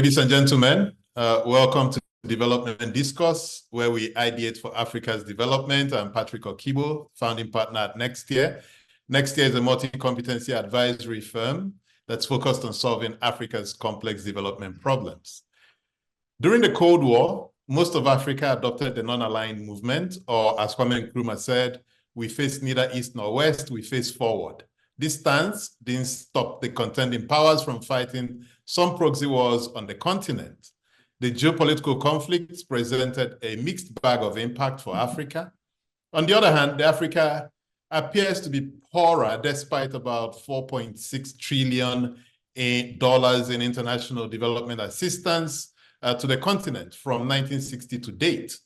Ladies and gentlemen, welcome to Development Discourse, where we ideate for Africa's development. I'm Patrick Okigbo, founding partner at Nextier. Nextier is a multi-competency advisory firm that's focused on solving Africa's complex development problems. During the Cold War, most of Africa adopted the non-aligned movement, or as Kwame Nkrumah said, we face neither east nor west, we face forward. This stance didn't stop the contending powers from fighting some proxy wars on the continent. The geopolitical conflicts presented a mixed bag of impact for Africa. On the other hand, Africa appears to be poorer despite about $4.6 trillion in international development assistance to the continent from 1960 to date.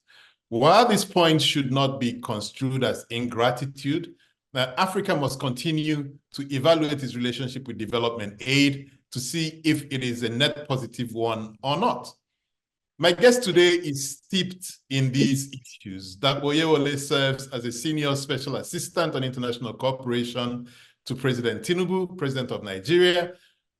While this point should not be construed as ingratitude, Africa must continue to evaluate its relationship with development aid to see if it is a net positive one or not. My guest today is steeped in these issues. Dapo Oyewole serves as a senior special assistant on international cooperation to President Tinubu, President of Nigeria.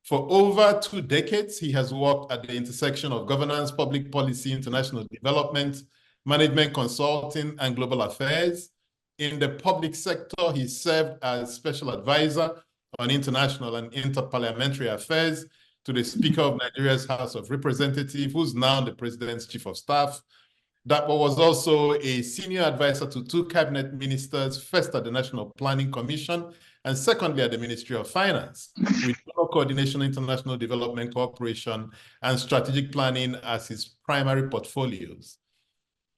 For over 2 decades, he has worked at the intersection of governance, public policy, international development, management consulting, and global affairs. In the public sector, he served as special advisor on international and interparliamentary affairs to the Speaker of Nigeria's House of Representatives, who's now the President's Chief of Staff. Dapo was also a senior advisor to 2 cabinet ministers, first at the National Planning Commission and secondly at the Ministry of Finance, with coordination, international development cooperation, and strategic planning as his primary portfolios.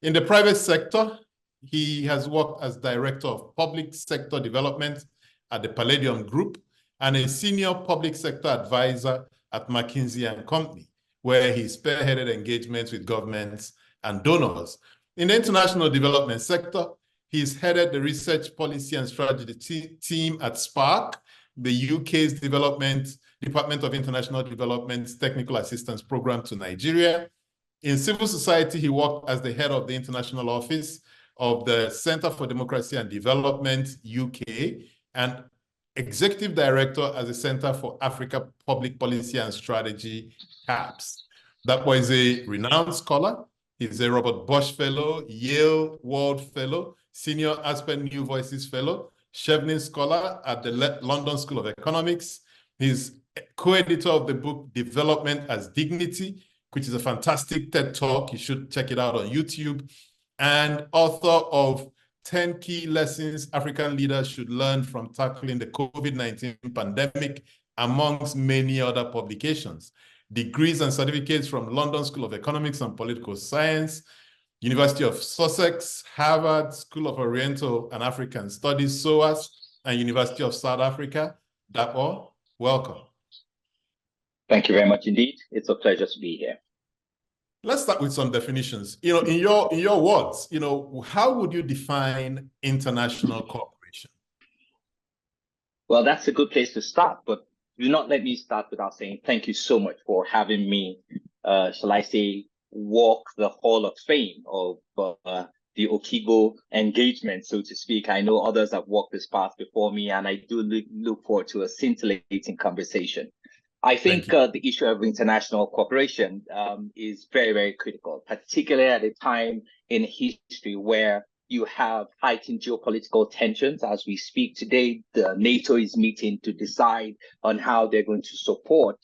In the private sector, he has worked as Director of Public Sector Development at the Palladium Group and a Senior Public Sector Advisor at McKinsey & Company, where he spearheaded engagements with governments and donors. In the international development sector, he's headed the Research Policy and Strategy team at SPARC, the UK's Department of International Development's Technical Assistance Program to Nigeria. In civil society, he worked as the head of the international office of the Center for Democracy and Development, UK, and executive director at the Center for Africa Public Policy and Strategy, CAPS. Dapo is a renowned scholar. He's a Robert Bosch Fellow, Yale World Fellow, Senior Aspen New Voices Fellow, Chevening Scholar at the London School of Economics. He's co-editor of the book Development as Dignity, which is a fantastic TED Talk. You should check it out on YouTube. And author of 10 Key Lessons African Leaders Should Learn from Tackling the COVID-19 Pandemic, amongst many other publications. Degrees and certificates from London School of Economics and Political Science, University of Sussex, Harvard School of Oriental and African Studies, SOAS, and University of South Africa. Dapo, welcome. Thank you very much indeed. It's a pleasure to be here. Let's start with some definitions. In your words, how would you define international cooperation? Well, that's a good place to start, but do not let me start without saying thank you so much for having me, shall I say, walk the Hall of Fame of the Okigbo engagement, so to speak. I know others have walked this path before me, and I do look forward to a scintillating conversation. I think the issue of international cooperation is very, very critical, particularly at a time in history where you have heightened geopolitical tensions. As we speak today, the NATO is meeting to decide on how they're going to support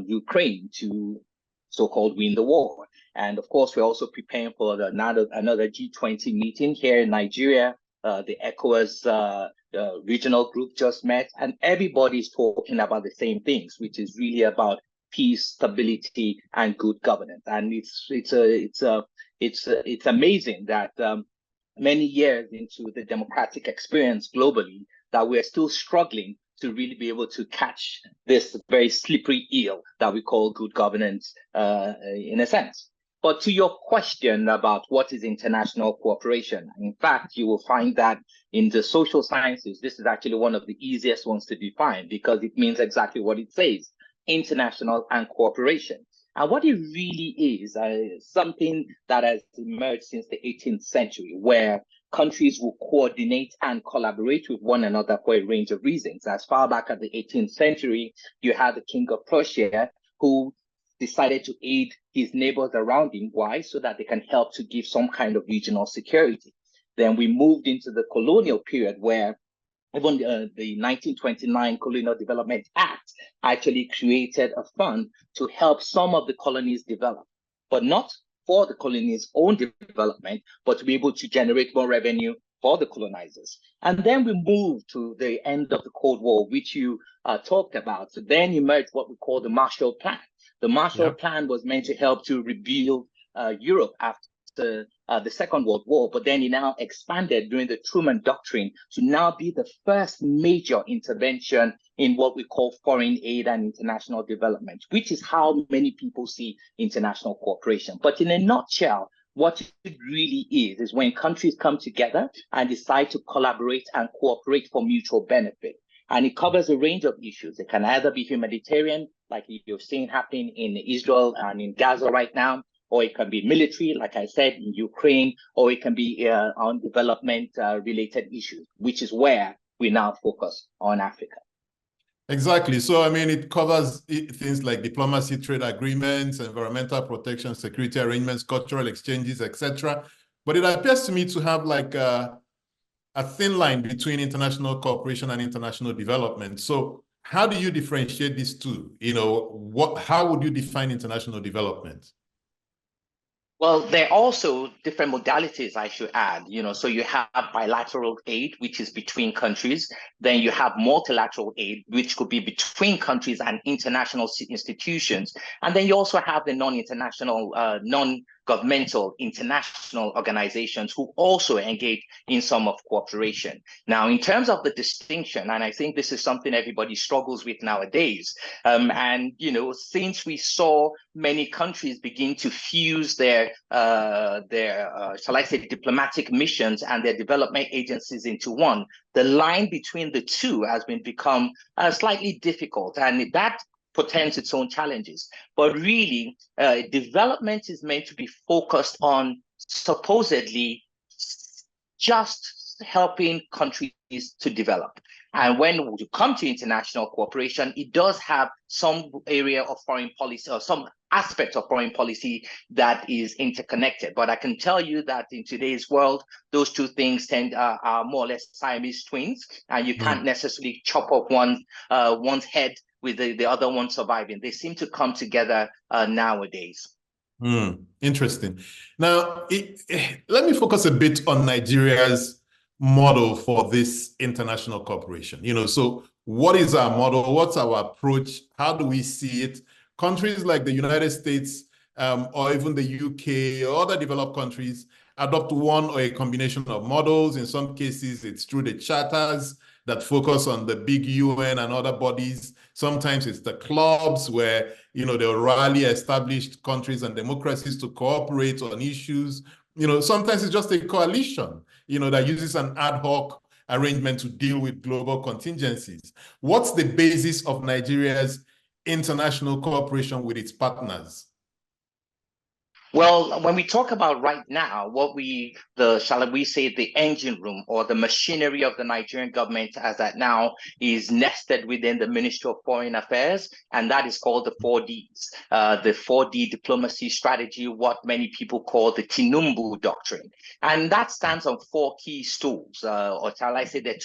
Ukraine to so-called win the war. And of course, we're also preparing for another G20 meeting here in Nigeria. The ECOWAS regional group just met, and everybody's talking about the same things, which is really about peace, stability, and good governance. And it's amazing that many years into the democratic experience globally, that we're still struggling to really be able to catch this very slippery eel that we call good governance in a sense. But to your question about what is international cooperation, in fact, you will find that in the social sciences, this is actually one of the easiest ones to define because it means exactly what it says, international and cooperation. And what it really is something that has emerged since the 18th century, where countries will coordinate and collaborate with one another for a range of reasons. As far back as the 18th century, you had the King of Prussia, who decided to aid his neighbors around him. Why? So that they can help to give some kind of regional security. Then we moved into the colonial period where even the 1929 Colonial Development Act actually created a fund to help some of the colonies develop, but not for the colonies' own development, but to be able to generate more revenue for the colonizers. And then we moved to the end of the Cold War, which you talked about. So then emerged what we call the Marshall Plan. The Marshall Plan was meant to help to rebuild Europe after the Second World War, but then it now expanded during the Truman Doctrine to now be the first major intervention in what we call foreign aid and international development, which is how many people see international cooperation. But in a nutshell, what it really is when countries come together and decide to collaborate and cooperate for mutual benefit. And it covers a range of issues. It can either be humanitarian, like you're seeing happening in Israel and in Gaza right now, or it can be military, like I said, in Ukraine, or it can be on development-related issues, which is where we now focus on Africa. Exactly. So, I mean, it covers things like diplomacy, trade agreements, environmental protection, security arrangements, cultural exchanges, etc. But it appears to me to have like a thin line between international cooperation and international development. So how do you differentiate these two? You know, how would you define international development? Well, there are also different modalities, I should add. So you have bilateral aid, which is between countries. Then you have multilateral aid, which could be between countries and international institutions. And then you also have the non-international, non-governmental international organizations who also engage in some of cooperation. Now, in terms of the distinction, and I think this is something everybody struggles with nowadays, since we saw many countries begin to fuse their shall I say, diplomatic missions and their development agencies into one, the line between the two has become slightly difficult, and that portends its own challenges. But really, development is meant to be focused on supposedly just helping countries to develop. And when you come to international cooperation, it does have some area of foreign policy or some aspect of foreign policy that is interconnected. But I can tell you that in today's world, those two things are more or less Siamese twins, and you can't necessarily chop off one's head with the other one surviving. They seem to come together nowadays. Interesting. Now, let me focus a bit on Nigeria's model for this international cooperation. So what is our model? What's our approach? How do we see it? Countries like the United States or even the UK or other developed countries adopt one or a combination of models. In some cases, it's through the charters that focus on the big UN and other bodies. Sometimes it's the clubs where, they'll rally established countries and democracies to cooperate on issues. Sometimes it's just a coalition, that uses an ad hoc arrangement to deal with global contingencies. What's the basis of Nigeria's international cooperation with its partners? Well, when we talk about right now, shall we say, the engine room or the machinery of the Nigerian government as that now is nested within the Ministry of Foreign Affairs, and that is called the 4Ds, the 4D diplomacy strategy, what many people call the Tinubu Doctrine. And that stands on four key stools, or shall I say there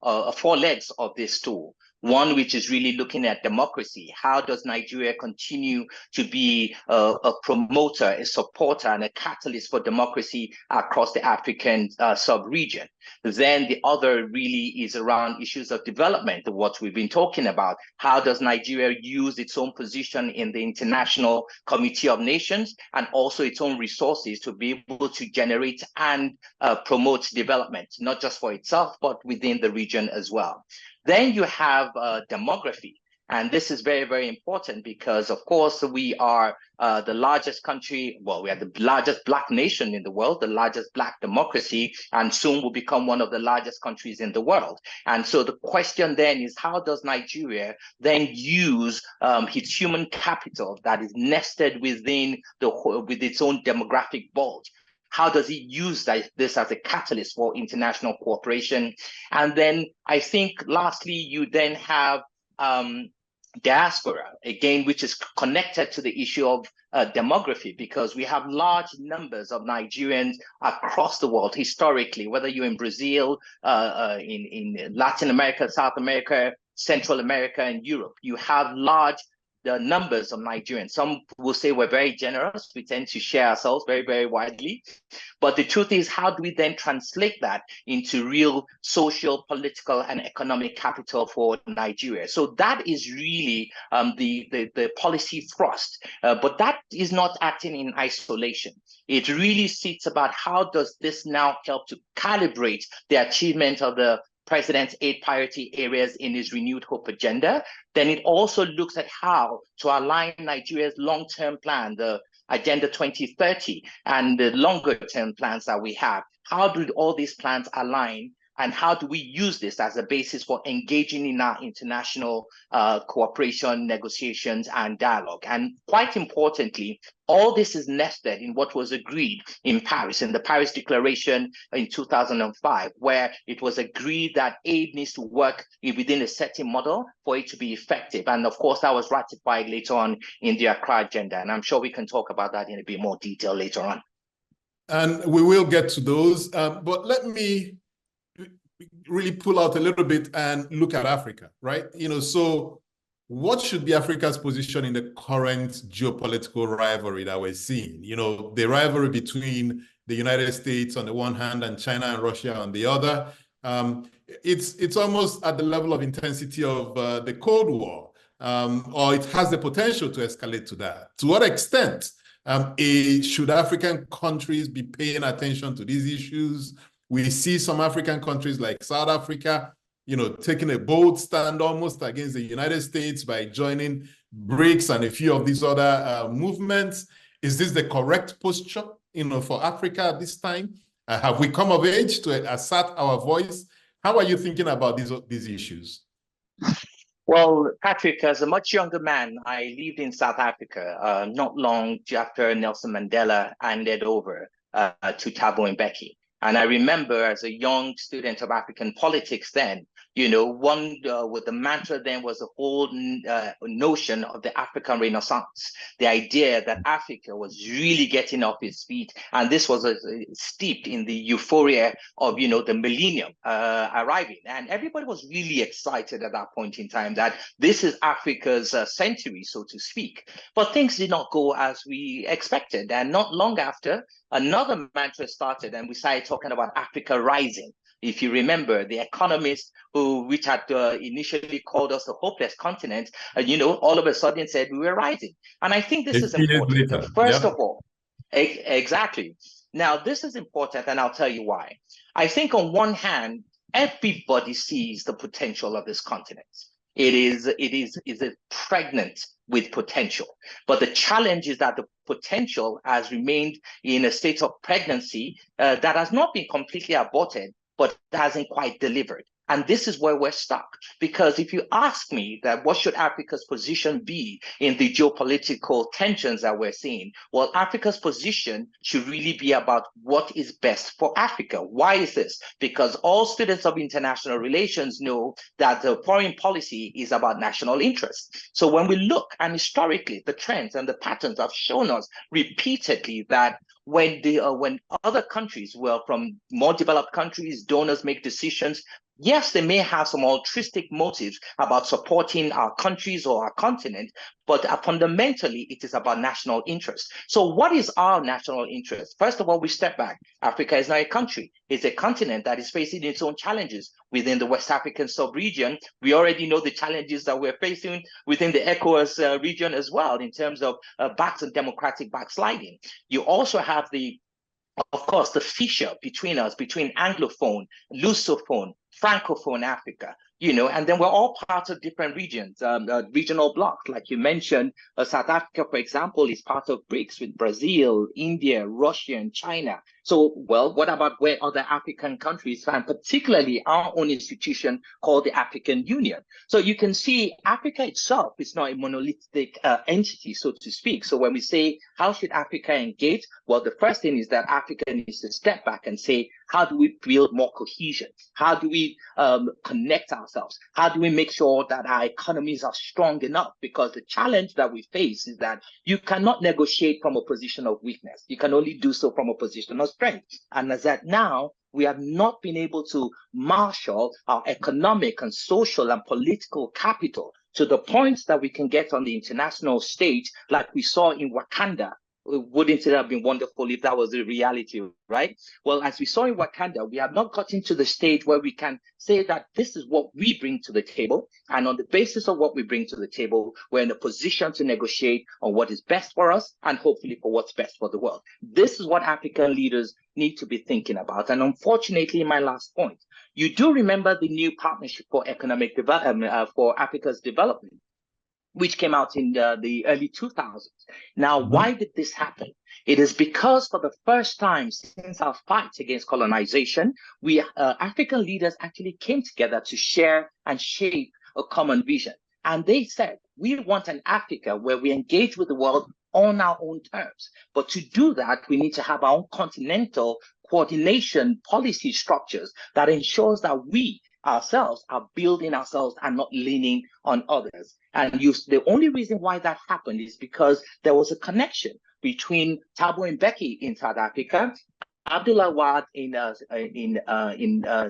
are 4 legs of this stool. One, which is really looking at democracy. How does Nigeria continue to be a promoter, a supporter, and a catalyst for democracy across the African sub-region? Then the other really is around issues of development, what we've been talking about. How does Nigeria use its own position in the International Committee of Nations and also its own resources to be able to generate and promote development, not just for itself, but within the region as well? Then you have demography. And this is very, very important because, of course, we are the largest country. Well, we are the largest Black nation in the world, the largest Black democracy, and soon will become one of the largest countries in the world. And so the question then is, how does Nigeria then use its human capital that is nested within with its own demographic bulge? How does it use this as a catalyst for international cooperation? And then I think lastly, you then have diaspora, again, which is connected to the issue of demography, because we have large numbers of Nigerians across the world historically, whether you're in Brazil, in Latin America, South America, Central America, and Europe. You have large numbers of Nigerians. Some will say we're very generous. We tend to share ourselves very, very widely. But the truth is, how do we then translate that into real social, political, and economic capital for Nigeria? So that is really the policy thrust. But that is not acting in isolation. It really sits about how does this now help to calibrate the achievement of the President's 8 priority areas in his renewed hope agenda. Then it also looks at how to align Nigeria's long-term plan, the Agenda 2030, and the longer-term plans that we have. How do all these plans align, and how do we use this as a basis for engaging in our international cooperation, negotiations, and dialogue? And quite importantly, all this is nested in what was agreed in Paris, in the Paris Declaration in 2005, where it was agreed that aid needs to work within a certain model for it to be effective. And of course, that was ratified later on in the Accra Agenda. And I'm sure we can talk about that in a bit more detail later on. And we will get to those. But let me really pull out a little bit and look at Africa, right? So what should be Africa's position in the current geopolitical rivalry that we're seeing? The rivalry between the United States on the one hand and China and Russia on the other. It's almost at the level of intensity of the Cold War, or it has the potential to escalate to that. To what extent should African countries be paying attention to these issues? We see some African countries like South Africa, taking a bold stand almost against the United States by joining BRICS and a few of these other movements. Is this the correct posture, for Africa at this time? Have we come of age to assert our voice? How are you thinking about these issues? Well, Patrick, as a much younger man, I lived in South Africa not long after Nelson Mandela handed over to Thabo Mbeki. And I remember as a young student of African politics then, one with the mantra then was the whole notion of the African Renaissance, the idea that Africa was really getting off its feet. And this was steeped in the euphoria of, the millennium arriving. And everybody was really excited at that point in time that this is Africa's century, so to speak. But things did not go as we expected. And not long after, another mantra started, and we started talking about Africa rising. If you remember, the economists which had initially called us a hopeless continent, all of a sudden said we were rising. And I think this is important. First of all, exactly. Now, this is important, and I'll tell you why. I think on one hand, everybody sees the potential of this continent. It is pregnant with potential. But the challenge is that the potential has remained in a state of pregnancy that has not been completely aborted, but hasn't quite delivered. And this is where we're stuck. Because if you ask me that what should Africa's position be in the geopolitical tensions that we're seeing, well, Africa's position should really be about what is best for Africa. Why is this? Because all students of international relations know that the foreign policy is about national interest. So when we look, and historically, the trends and the patterns have shown us repeatedly that when other countries, well, from more developed countries, donors make decisions, yes, they may have some altruistic motives about supporting our countries or our continent, but fundamentally, it is about national interest. So what is our national interest? First of all, we step back. Africa is not a country. It's a continent that is facing its own challenges within the West African sub-region. We already know the challenges that we're facing within the ECOWAS region as well, in terms of democratic backsliding. You also have of course, the fissure between us, between Anglophone, Lusophone, Francophone Africa, and then we're all part of different regions, regional blocks. Like you mentioned, South Africa, for example, is part of BRICS with Brazil, India, Russia, and China. So, well, what about where other African countries, and particularly our own institution called the African Union? So you can see Africa itself is not a monolithic entity, so to speak. So when we say, how should Africa engage? Well, the first thing is that Africa needs to step back and say, how do we build more cohesion? How do we connect ourselves? How do we make sure that our economies are strong enough? Because the challenge that we face is that you cannot negotiate from a position of weakness. You can only do so from a position of strength. And as at now, we have not been able to marshal our economic and social and political capital to the point that we can get on the international stage like we saw in Wakanda. Wouldn't it have been wonderful if that was the reality, right? Well, as we saw in Wakanda, we have not gotten to the stage where we can say that this is what we bring to the table. And on the basis of what we bring to the table, we're in a position to negotiate on what is best for us and hopefully for what's best for the world. This is what African leaders need to be thinking about. And unfortunately, my last point, you do remember the new Partnership for Economic Development for Africa's Development, which came out in the early 2000s. Now, why did this happen? It is because for the first time since our fight against colonization, we African leaders actually came together to share and shape a common vision. And they said, we want an Africa where we engage with the world on our own terms. But to do that, we need to have our own continental coordination policy structures that ensures that we ourselves are building ourselves and not leaning on others. And the only reason why that happened is because there was a connection between Thabo Mbeki in South Africa, Abdoulaye Wade in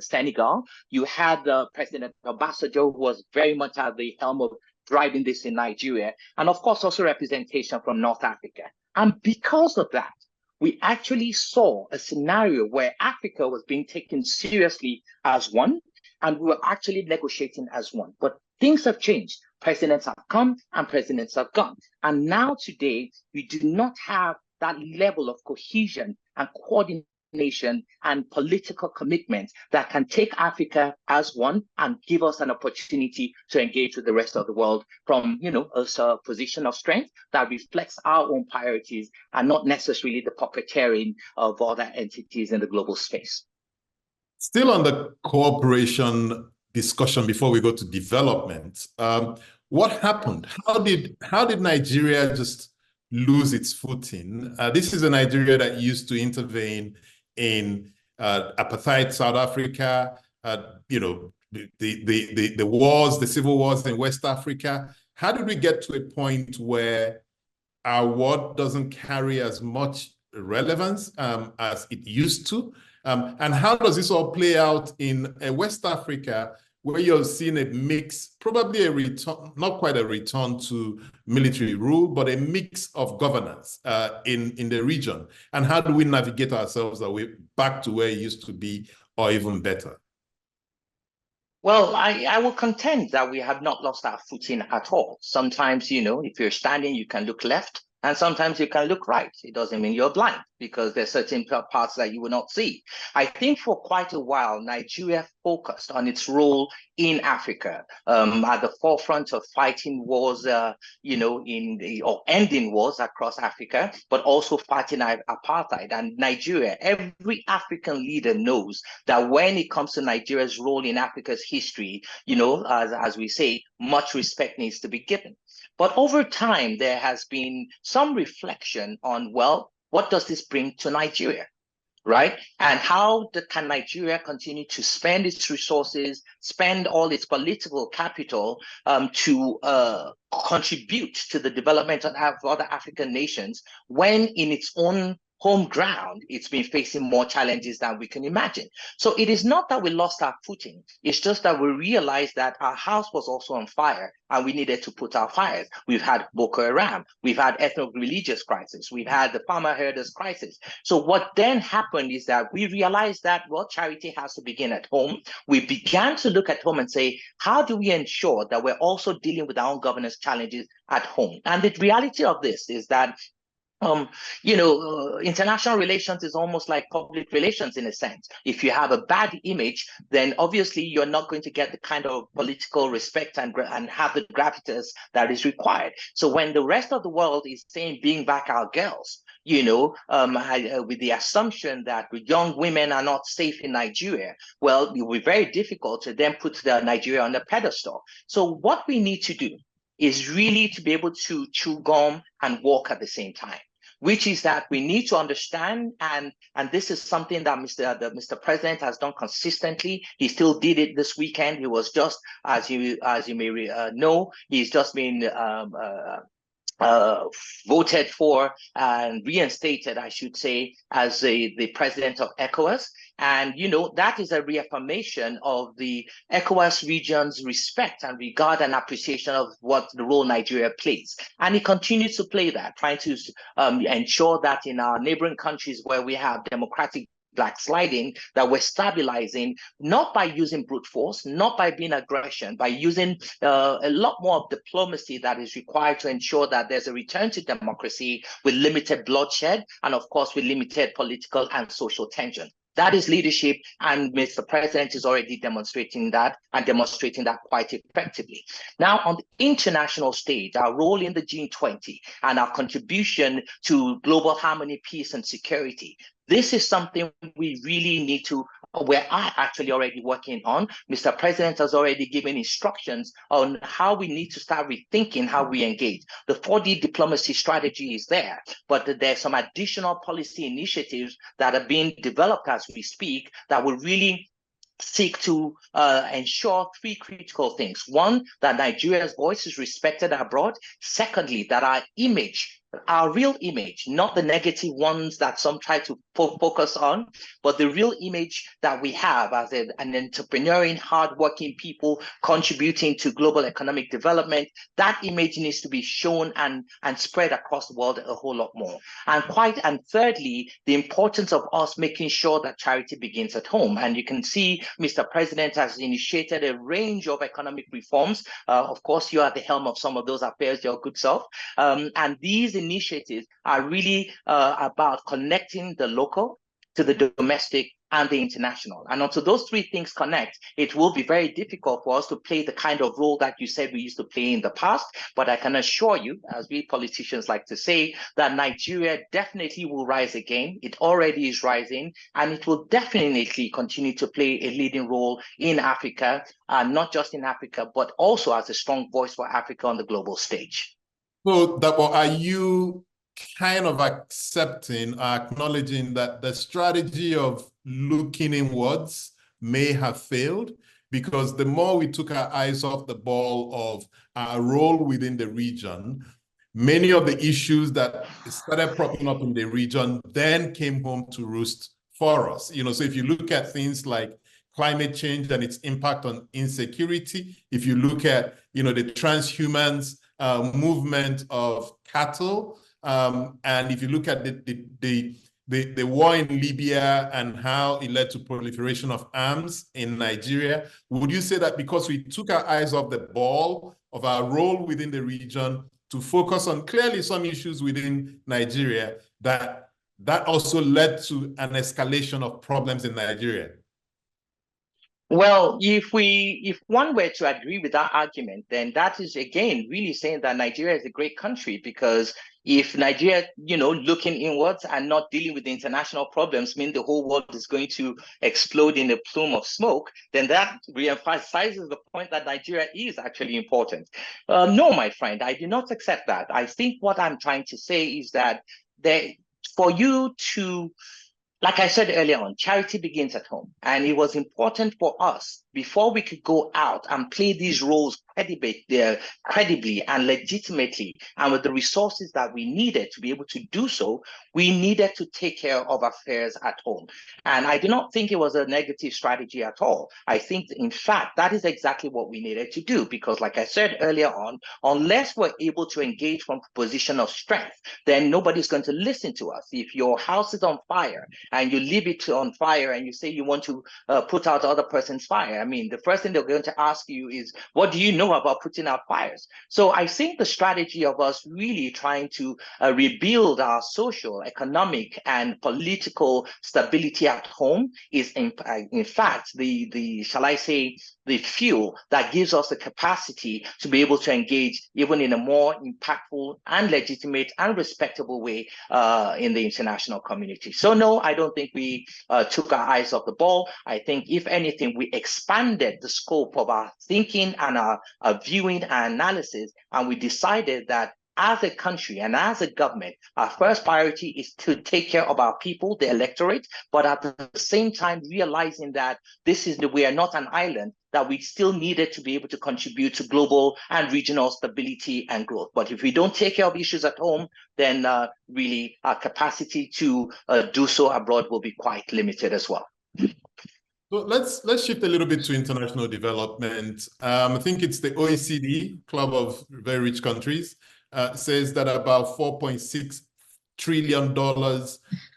Senegal. You had President Obasanjo, who was very much at the helm of driving this in Nigeria, and of course also representation from North Africa. And because of that, we actually saw a scenario where Africa was being taken seriously as one, and we were actually negotiating as one. But things have changed. Presidents have come and presidents have gone. And now today, we do not have that level of cohesion and coordination and political commitment that can take Africa as one and give us an opportunity to engage with the rest of the world from, a position of strength that reflects our own priorities and not necessarily the puppeteering of other entities in the global space. Still on the cooperation discussion before we go to development, what happened? How did Nigeria just lose its footing? This is a Nigeria that used to intervene in apartheid South Africa, the wars, the civil wars in West Africa. How did we get to a point where our word doesn't carry as much relevance as it used to? And how does this all play out in West Africa, where you're seeing a mix, probably a return, not quite a return to military rule, but a mix of governance in the region? And how do we navigate ourselves away back to where it used to be, or even better? Well, I will contend that we have not lost our footing at all. Sometimes, if you're standing, you can look left. And sometimes you can look right. It doesn't mean you're blind, because there's certain parts that you will not see. I think for quite a while, Nigeria focused on its role in Africa, at the forefront of fighting wars, or ending wars across Africa, but also fighting apartheid. And Nigeria, every African leader knows that when it comes to Nigeria's role in Africa's history, as we say, much respect needs to be given. But over time, there has been some reflection on, well, what does this bring to Nigeria, right? And how can Nigeria continue to spend its resources, spend all its political capital to contribute to the development of other African nations when in its own home ground, it's been facing more challenges than we can imagine. So it is not that we lost our footing. It's just that we realized that our house was also on fire and we needed to put out fires. We've had Boko Haram. We've had ethno-religious crisis. We've had the farmer herders crisis. So what then happened is that we realized that, well, charity has to begin at home. We began to look at home and say, how do we ensure that we're also dealing with our own governance challenges at home? And the reality of this is that international relations is almost like public relations in a sense. If you have a bad image, then obviously you're not going to get the kind of political respect and have the gravitas that is required. So when the rest of the world is saying, bring back our girls, with the assumption that young women are not safe in Nigeria, well, it will be very difficult to then put Nigeria on the pedestal. So what we need to do is really to be able to chew gum and walk at the same time, which is that we need to understand, and this is something that Mr. President has done consistently. He still did it this weekend. He was just, as you may know, he's just been voted for and reinstated, I should say, as the president of ECOWAS. And, that is a reaffirmation of the ECOWAS region's respect and regard and appreciation of what the role Nigeria plays. And he continues to play that, trying to ensure that in our neighboring countries where we have democratic backsliding, that we're stabilizing, not by using brute force, not by being aggression, by using a lot more of diplomacy that is required to ensure that there's a return to democracy with limited bloodshed and, of course, with limited political and social tension. That is leadership, and Mr. President is already demonstrating that, and demonstrating that quite effectively. Now, on the international stage, our role in the G20 and our contribution to global harmony, peace, and security, this is something we really need to, we're actually already working on. Mr. President has already given instructions on how we need to start rethinking how we engage. The 4D diplomacy strategy is there, but there's some additional policy initiatives that are being developed as we speak that will really seek to ensure three critical things. One, that Nigeria's voice is respected abroad. Secondly, that our image, our real image, not the negative ones that some try to focus on, but the real image that we have as an entrepreneurial, hardworking people contributing to global economic development, that image needs to be shown and spread across the world a whole lot more. And thirdly, the importance of us making sure that charity begins at home. And you can see Mr. President has initiated a range of economic reforms. Of course, you are at the helm of some of those affairs, your good self. And these initiatives are really about connecting the local to the domestic and the international. And until those three things connect, it will be very difficult for us to play the kind of role that you said we used to play in the past. But I can assure you, as we politicians like to say, that Nigeria definitely will rise again. It already is rising, and it will definitely continue to play a leading role in Africa, not just in Africa, but also as a strong voice for Africa on the global stage. So, Dapo, are you kind of accepting or acknowledging that the strategy of looking inwards may have failed? Because the more we took our eyes off the ball of our role within the region, many of the issues that started propping up in the region then came home to roost for us. So if you look at things like climate change and its impact on insecurity, if you look at, the transhumans movement of cattle, and if you look at the war in Libya and how it led to proliferation of arms in Nigeria, would you say that because we took our eyes off the ball of our role within the region to focus on clearly some issues within Nigeria, that also led to an escalation of problems in Nigeria? Well, if one were to agree with that argument, then that is again really saying that Nigeria is a great country, because if Nigeria, looking inwards and not dealing with the international problems mean the whole world is going to explode in a plume of smoke, then that reemphasizes the point that Nigeria is actually important. No, my friend, I do not accept that. I think what I'm trying to say is that for you to, like I said earlier on, charity begins at home. And it was important for us, before we could go out and play these roles credibly and legitimately, and with the resources that we needed to be able to do so, we needed to take care of affairs at home. And I do not think it was a negative strategy at all. I think, in fact, that is exactly what we needed to do, because like I said earlier on, unless we're able to engage from a position of strength, then nobody's going to listen to us. If your house is on fire and you leave it on fire and you say you want to put out the other person's fire, I mean, the first thing they're going to ask you is, what do you know about putting out fires? So I think the strategy of us really trying to rebuild our social, economic, and political stability at home is, in fact, shall I say, the fuel that gives us the capacity to be able to engage even in a more impactful and legitimate and respectable way in the international community. So no, I don't think we took our eyes off the ball. I think if anything, we expanded the scope of our thinking and our viewing and analysis, and we decided that as a country and as a government, our first priority is to take care of our people, the electorate, but at the same time realizing that we are not an island, that we still needed to be able to contribute to global and regional stability and growth. But if we don't take care of issues at home, then really our capacity to do so abroad will be quite limited as well. So let's shift a little bit to international development. I think it's the OECD, Club of Very Rich Countries, says that about $4.6 trillion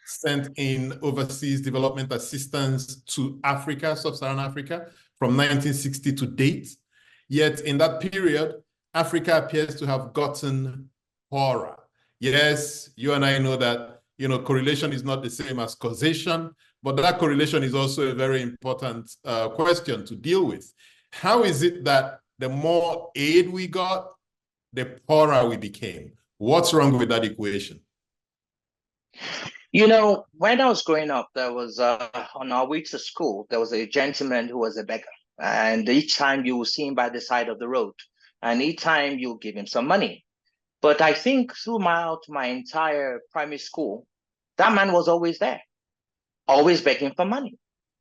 sent in overseas development assistance to Africa, sub-Saharan Africa, from 1960 to date. Yet in that period, Africa appears to have gotten poorer. Yes, you and I know that, correlation is not the same as causation, but that correlation is also a very important question to deal with. How is it that the more aid we got, the poorer we became? What's wrong with that equation? When I was growing up, there was on our way to school, there was a gentleman who was a beggar. And each time you will see him by the side of the road, and each time you'll give him some money. But I think throughout my entire primary school, that man was always there, always begging for money.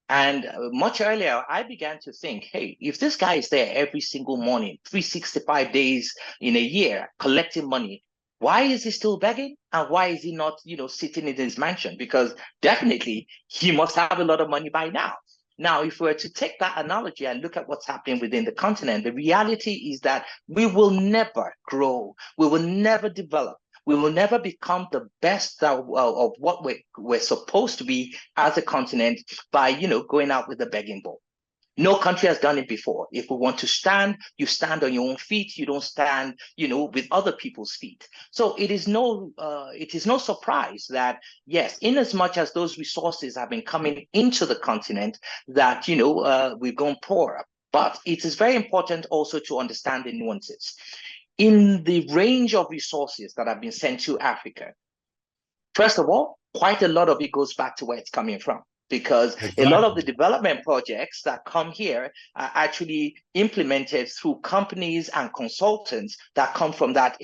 And much earlier, I began to think, hey, if this guy is there every single morning, 365 days in a year, collecting money, why is he still begging? And why is he not, sitting in his mansion? Because definitely he must have a lot of money by now. Now, if we were to take that analogy and look at what's happening within the continent, the reality is that we will never grow. We will never develop. We will never become the best of what we're supposed to be as a continent by, going out with a begging bowl. No country has done it before. If we want to stand, you stand on your own feet. You don't stand, with other people's feet. So it is no surprise that, yes, in as much as those resources have been coming into the continent, that, we've gone poorer. But it is very important also to understand the nuances. In the range of resources that have been sent to Africa, first of all, quite a lot of it goes back to where it's coming from. Because exactly. A lot of the development projects that come here are actually implemented through companies and consultants that come from that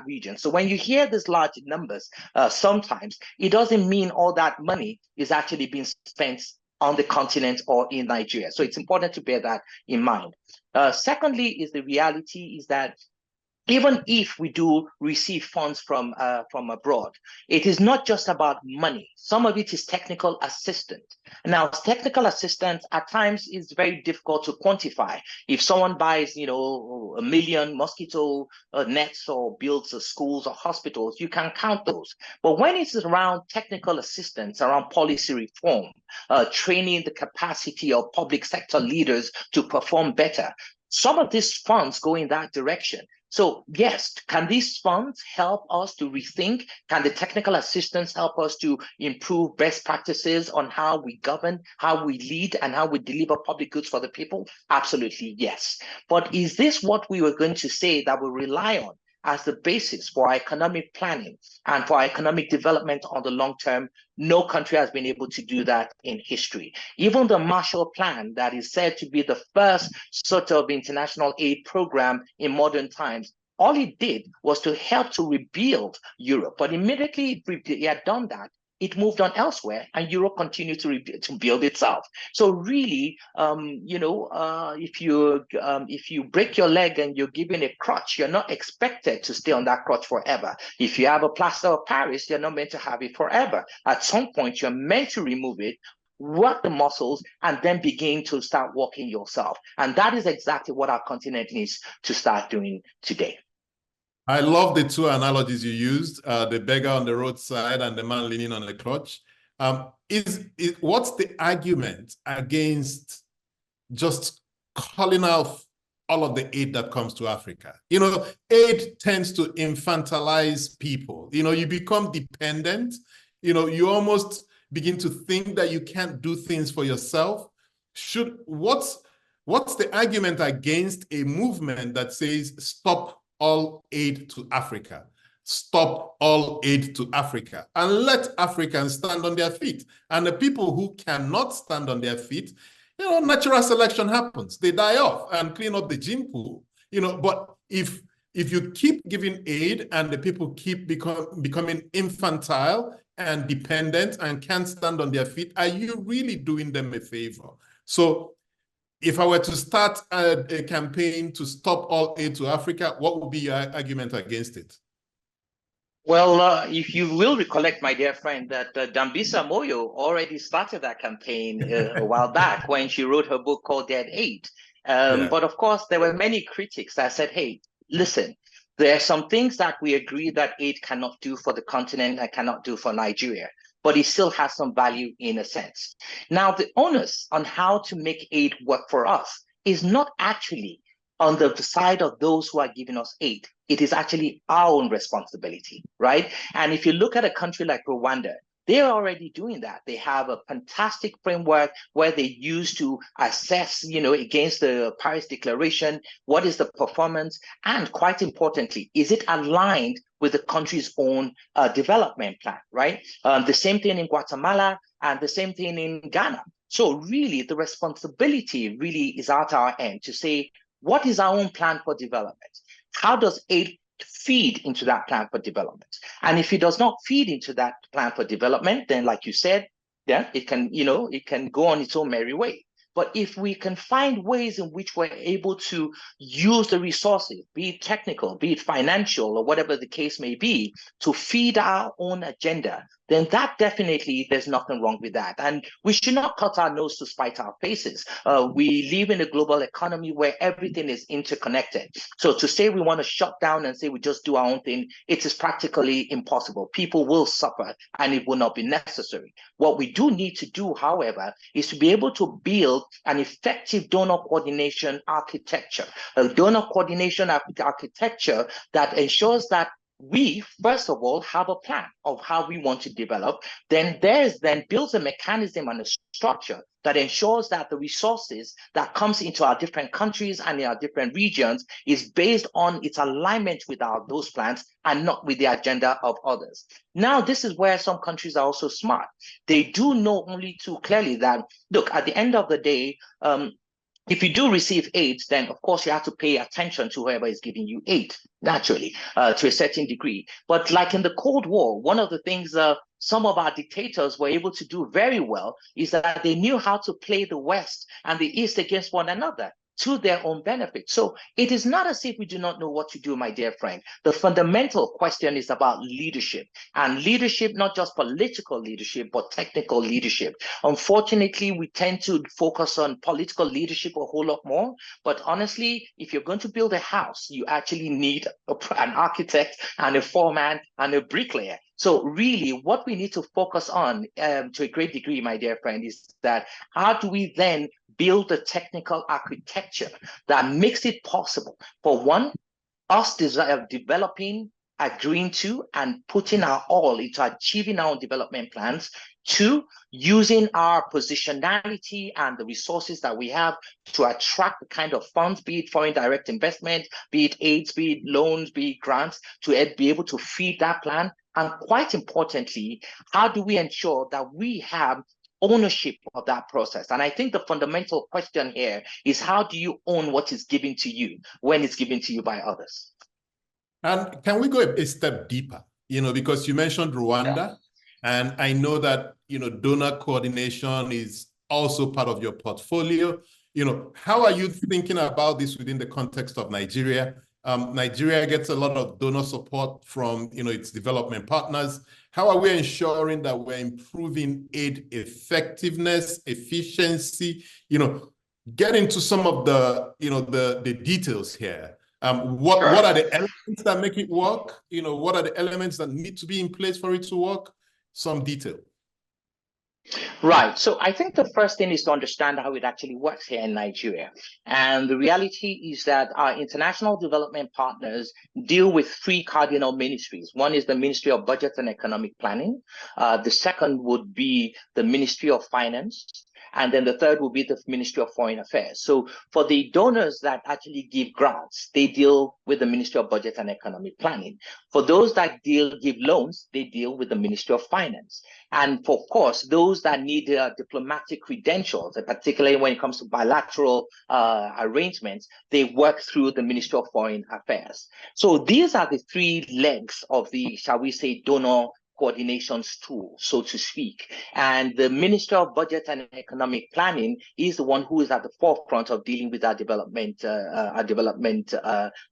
region. So when you hear these large numbers, sometimes it doesn't mean all that money is actually being spent on the continent or in Nigeria. So it's important to bear that in mind. Secondly, is the reality is that even if we do receive funds from abroad, it is not just about money. Some of it is technical assistance. Now, technical assistance at times is very difficult to quantify. If someone buys, 1 million mosquito nets or builds schools or hospitals, you can count those. But when it's around technical assistance, around policy reform, training the capacity of public sector leaders to perform better, some of these funds go in that direction. So yes, can these funds help us to rethink? Can the technical assistance help us to improve best practices on how we govern, how we lead, and how we deliver public goods for the people? Absolutely, yes. But is this what we were going to say that we rely on as the basis for our economic planning and for our economic development on the long term? No country has been able to do that in history. Even the Marshall Plan, that is said to be the first sort of international aid program in modern times, all it did was to help to rebuild Europe. But immediately it had done that, it moved on elsewhere, and Europe continued to build itself. So really, if you break your leg and you're given a crutch, you're not expected to stay on that crutch forever. If you have a plaster of Paris, you're not meant to have it forever. At some point, you're meant to remove it, work the muscles, and then begin to start walking yourself. And that is exactly what our continent needs to start doing today. I love the two analogies you used, the beggar on the roadside and the man leaning on a crutch. What's the argument against just calling out all of the aid that comes to Africa? Aid tends to infantilize people. You become dependent. You almost begin to think that you can't do things for yourself. What's the argument against a movement that says stop all aid to Africa? Stop all aid to Africa and let Africans stand on their feet. And the people who cannot stand on their feet, natural selection happens. They die off and clean up the gene pool. But if you keep giving aid and the people keep becoming infantile and dependent and can't stand on their feet, are you really doing them a favor? So if I were to start a campaign to stop all aid to Africa, what would be your argument against it? Well, if you will recollect, my dear friend, that Dambisa Moyo already started that campaign a while back when she wrote her book called Dead Aid. But of course, there were many critics that said, hey, listen, there are some things that we agree that aid cannot do for the continent and cannot do for Nigeria, but it still has some value in a sense. Now, the onus on how to make aid work for us is not actually on the side of those who are giving us aid. It is actually our own responsibility, right? And if you look at a country like Rwanda, they're already doing that. They have a fantastic framework where they use to assess, against the Paris Declaration, what is the performance? And quite importantly, is it aligned with the country's own development plan, right? The same thing in Guatemala and the same thing in Ghana. So really, the responsibility really is at our end to say, what is our own plan for development? How does aid feed into that plan for development? And if it does not feed into that plan for development, then like you said, yeah, it can go on its own merry way. But if we can find ways in which we're able to use the resources, be it technical, be it financial, or whatever the case may be, to feed our own agenda, then that definitely, there's nothing wrong with that. And we should not cut our nose to spite our faces. We live in a global economy where everything is interconnected. So to say we want to shut down and say we just do our own thing, it is practically impossible. People will suffer and it will not be necessary. What we do need to do, however, is to be able to build an effective donor coordination architecture, a donor coordination architecture that ensures that we, first of all, have a plan of how we want to develop. Then builds a mechanism and a structure that ensures that the resources that comes into our different countries and in our different regions is based on its alignment with those plans and not with the agenda of others. Now, this is where some countries are also smart. They do know only too clearly that, look, at the end of the day, if you do receive aid, then of course you have to pay attention to whoever is giving you aid, naturally, to a certain degree. But like in the Cold War, one of the things some of our dictators were able to do very well is that they knew how to play the West and the East against one another to their own benefit. So it is not as if we do not know what to do, my dear friend. The fundamental question is about leadership, and leadership, not just political leadership, but technical leadership. Unfortunately, we tend to focus on political leadership a whole lot more. But honestly, if you're going to build a house, you actually need an architect and a foreman and a bricklayer. So really, what we need to focus on to a great degree, my dear friend, is that how do we then build a technical architecture that makes it possible for one, us developing, agreeing to, and putting our all into achieving our own development plans. Two, using our positionality and the resources that we have to attract the kind of funds, be it foreign direct investment, be it aids, be it loans, be it grants, to be able to feed that plan. And quite importantly, how do we ensure that we have ownership of that process? And I think the fundamental question here is, how do you own what is given to you when it's given to you by others? And can we go a step deeper? Because you mentioned Rwanda, and I know that, donor coordination is also part of your portfolio. How are you thinking about this within the context of Nigeria? Nigeria gets a lot of donor support from, its development partners. How are we ensuring that we're improving aid effectiveness, efficiency? Get into some of the, the details here. What are the elements that make it work? What are the elements that need to be in place for it to work? Some detail. Right. So I think the first thing is to understand how it actually works here in Nigeria. And the reality is that our international development partners deal with three cardinal ministries. One is the Ministry of Budget and Economic Planning. The second would be the Ministry of Finance. And then the third will be the Ministry of Foreign Affairs. So for the donors that actually give grants, they deal with the Ministry of Budget and Economic Planning. For those that give loans, they deal with the Ministry of Finance. And for, of course, those that need diplomatic credentials, particularly when it comes to bilateral arrangements, they work through the Ministry of Foreign Affairs. So these are the three legs of the, shall we say, donor coordination tool, so to speak. And the Minister of Budget and Economic Planning is the one who is at the forefront of dealing with our development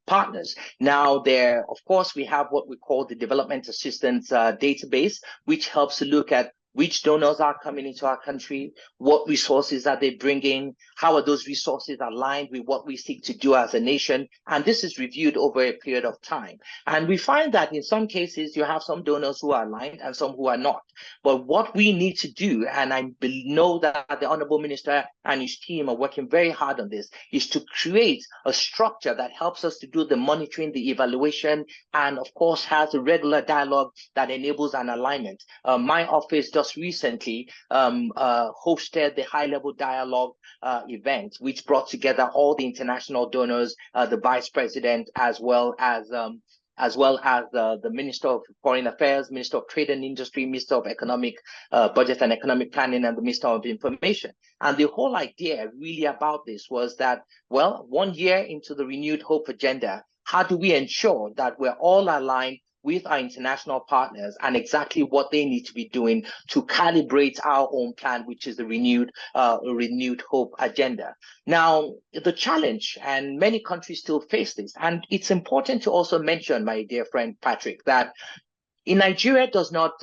partners. Now, there, of course, we have what we call the Development Assistance Database, which helps to look at which donors are coming into our country, what resources are they bringing, how are those resources aligned with what we seek to do as a nation, and this is reviewed over a period of time. And we find that in some cases you have some donors who are aligned and some who are not. But what we need to do, and I know that the Honorable Minister and his team are working very hard on this, is to create a structure that helps us to do the monitoring, the evaluation, and of course has a regular dialogue that enables an alignment. My office just recently hosted the high-level dialogue event, which brought together all the international donors, the Vice President, as well as the Minister of Foreign Affairs, Minister of Trade and Industry, Minister of Economic Budget and Economic Planning, and the Minister of Information. And the whole idea really about this was that, well, 1 year into the Renewed Hope agenda, how do we ensure that we're all aligned with our international partners and exactly what they need to be doing to calibrate our own plan, which is the Renewed Hope agenda. Now, the challenge, and many countries still face this, and it's important to also mention, my dear friend Patrick, that in Nigeria does not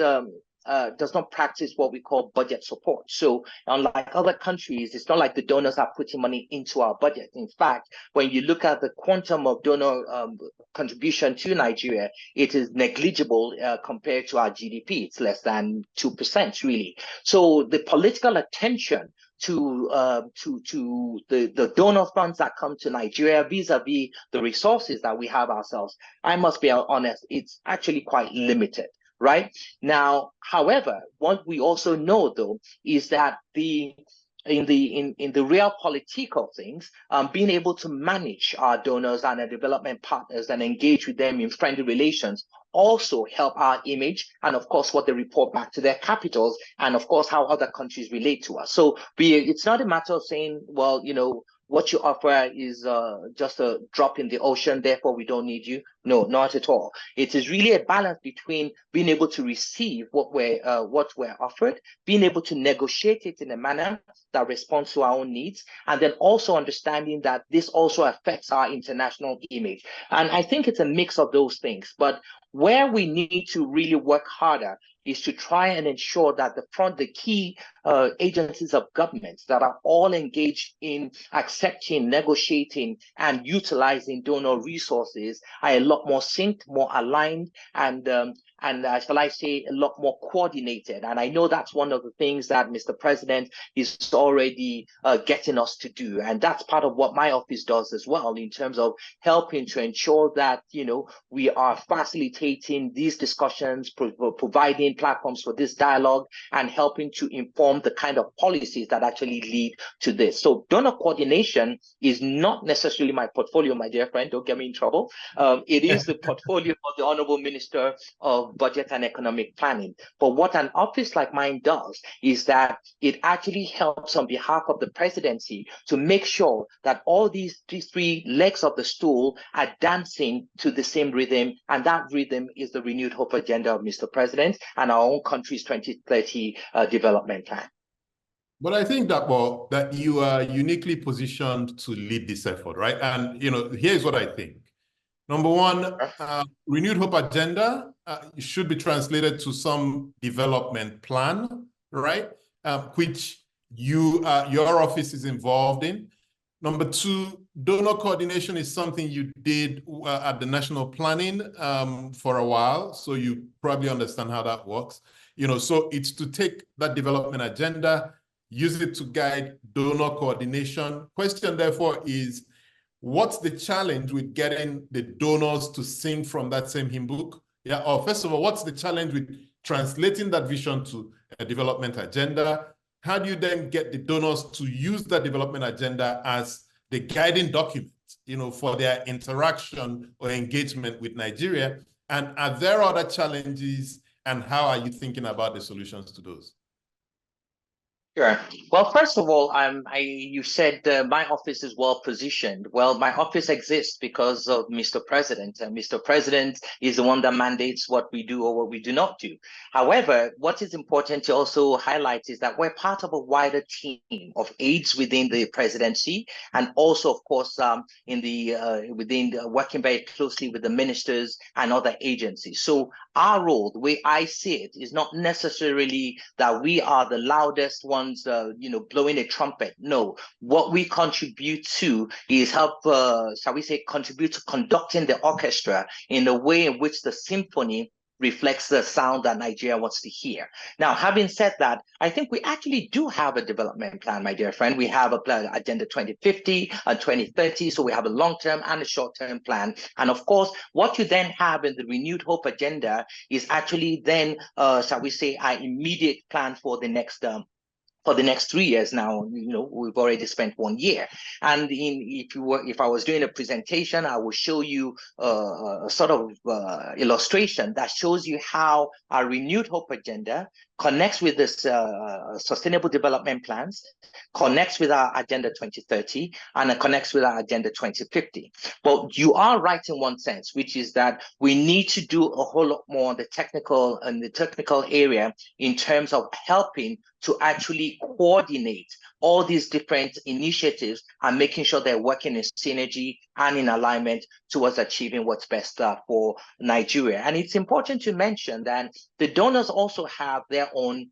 practice what we call budget support. So unlike other countries, it's not like the donors are putting money into our budget. In fact, when you look at the quantum of donor contribution to Nigeria, it is negligible compared to our GDP. It's less than 2%, really. So the political attention to the donor funds that come to Nigeria vis-a-vis the resources that we have ourselves, I must be honest, it's actually quite limited. Right now, however, what we also know though is that in the real political things, being able to manage our donors and our development partners and engage with them in friendly relations also help our image, and of course what they report back to their capitals, and of course how other countries relate to us. So it's not a matter of saying, well, you know, what you offer is just a drop in the ocean, therefore we don't need you. No, not at all. It is really a balance between being able to receive what we're offered, being able to negotiate it in a manner that responds to our own needs, and then also understanding that this also affects our international image. And I think it's a mix of those things. But where we need to really work harder is to try and ensure that the key agencies of government that are all engaged in accepting, negotiating, and utilizing donor resources are a lot more synced, more aligned, and shall I say, a lot more coordinated. And I know that's one of the things that Mr. President is already getting us to do. And that's part of what my office does as well, in terms of helping to ensure that, you know, we are facilitating these discussions, providing platforms for this dialogue, and helping to inform the kind of policies that actually lead to this. So donor coordination is not necessarily my portfolio, my dear friend, don't get me in trouble. It is the portfolio of the Honorable Minister of Budget and Economic Planning. But what an office like mine does is that it actually helps on behalf of the presidency to make sure that all these three legs of the stool are dancing to the same rhythm, and that rhythm is the Renewed Hope agenda of Mr. President and our own country's 2030 development plan. But I think that you are uniquely positioned to lead this effort, right? And, you know, here's what I think. Number one, Renewed Hope agenda should be translated to some development plan, right? Which your office is involved in. Number two, donor coordination is something you did at the national planning for a while, so you probably understand how that works. You know, so it's to take that development agenda, use it to guide donor coordination. Question, therefore, is what's the challenge with getting the donors to sing from that same hymn book? Yeah, or first of all, what's the challenge with translating that vision to a development agenda? how do you then get the donors to use that development agenda as the guiding document, for their interaction or engagement with Nigeria? And are there other challenges, and how are you thinking about the solutions to those? Sure. Well, first of all, you said my office is well positioned. Well, my office exists because of Mr. President, and Mr. President is the one that mandates what we do or what we do not do. However, what is important to also highlight is that we're part of a wider team of aides within the presidency, and also, of course, working very closely with the ministers and other agencies. So our role, the way I see it, is not necessarily that we are the loudest ones, blowing a trumpet. No, what we contribute to is help, contribute to conducting the orchestra in a way in which the symphony reflects the sound that Nigeria wants to hear. Now, having said that, I think we actually do have a development plan, my dear friend. We have a plan, Agenda 2050 and 2030. So we have a long-term and a short-term plan. And of course, what you then have in the Renewed Hope agenda is actually then, our immediate plan for the next 3 years. Now, we've already spent 1 year. And if I was doing a presentation, I will show you a sort of illustration that shows you how our Renewed Hope agenda connects with this sustainable development plans, connects with our Agenda 2030, and it connects with our Agenda 2050. But you are right in one sense, which is that we need to do a whole lot more on the technical area in terms of helping to actually coordinate all these different initiatives and making sure they're working in synergy and in alignment towards achieving what's best for Nigeria. And it's important to mention that the donors also have their own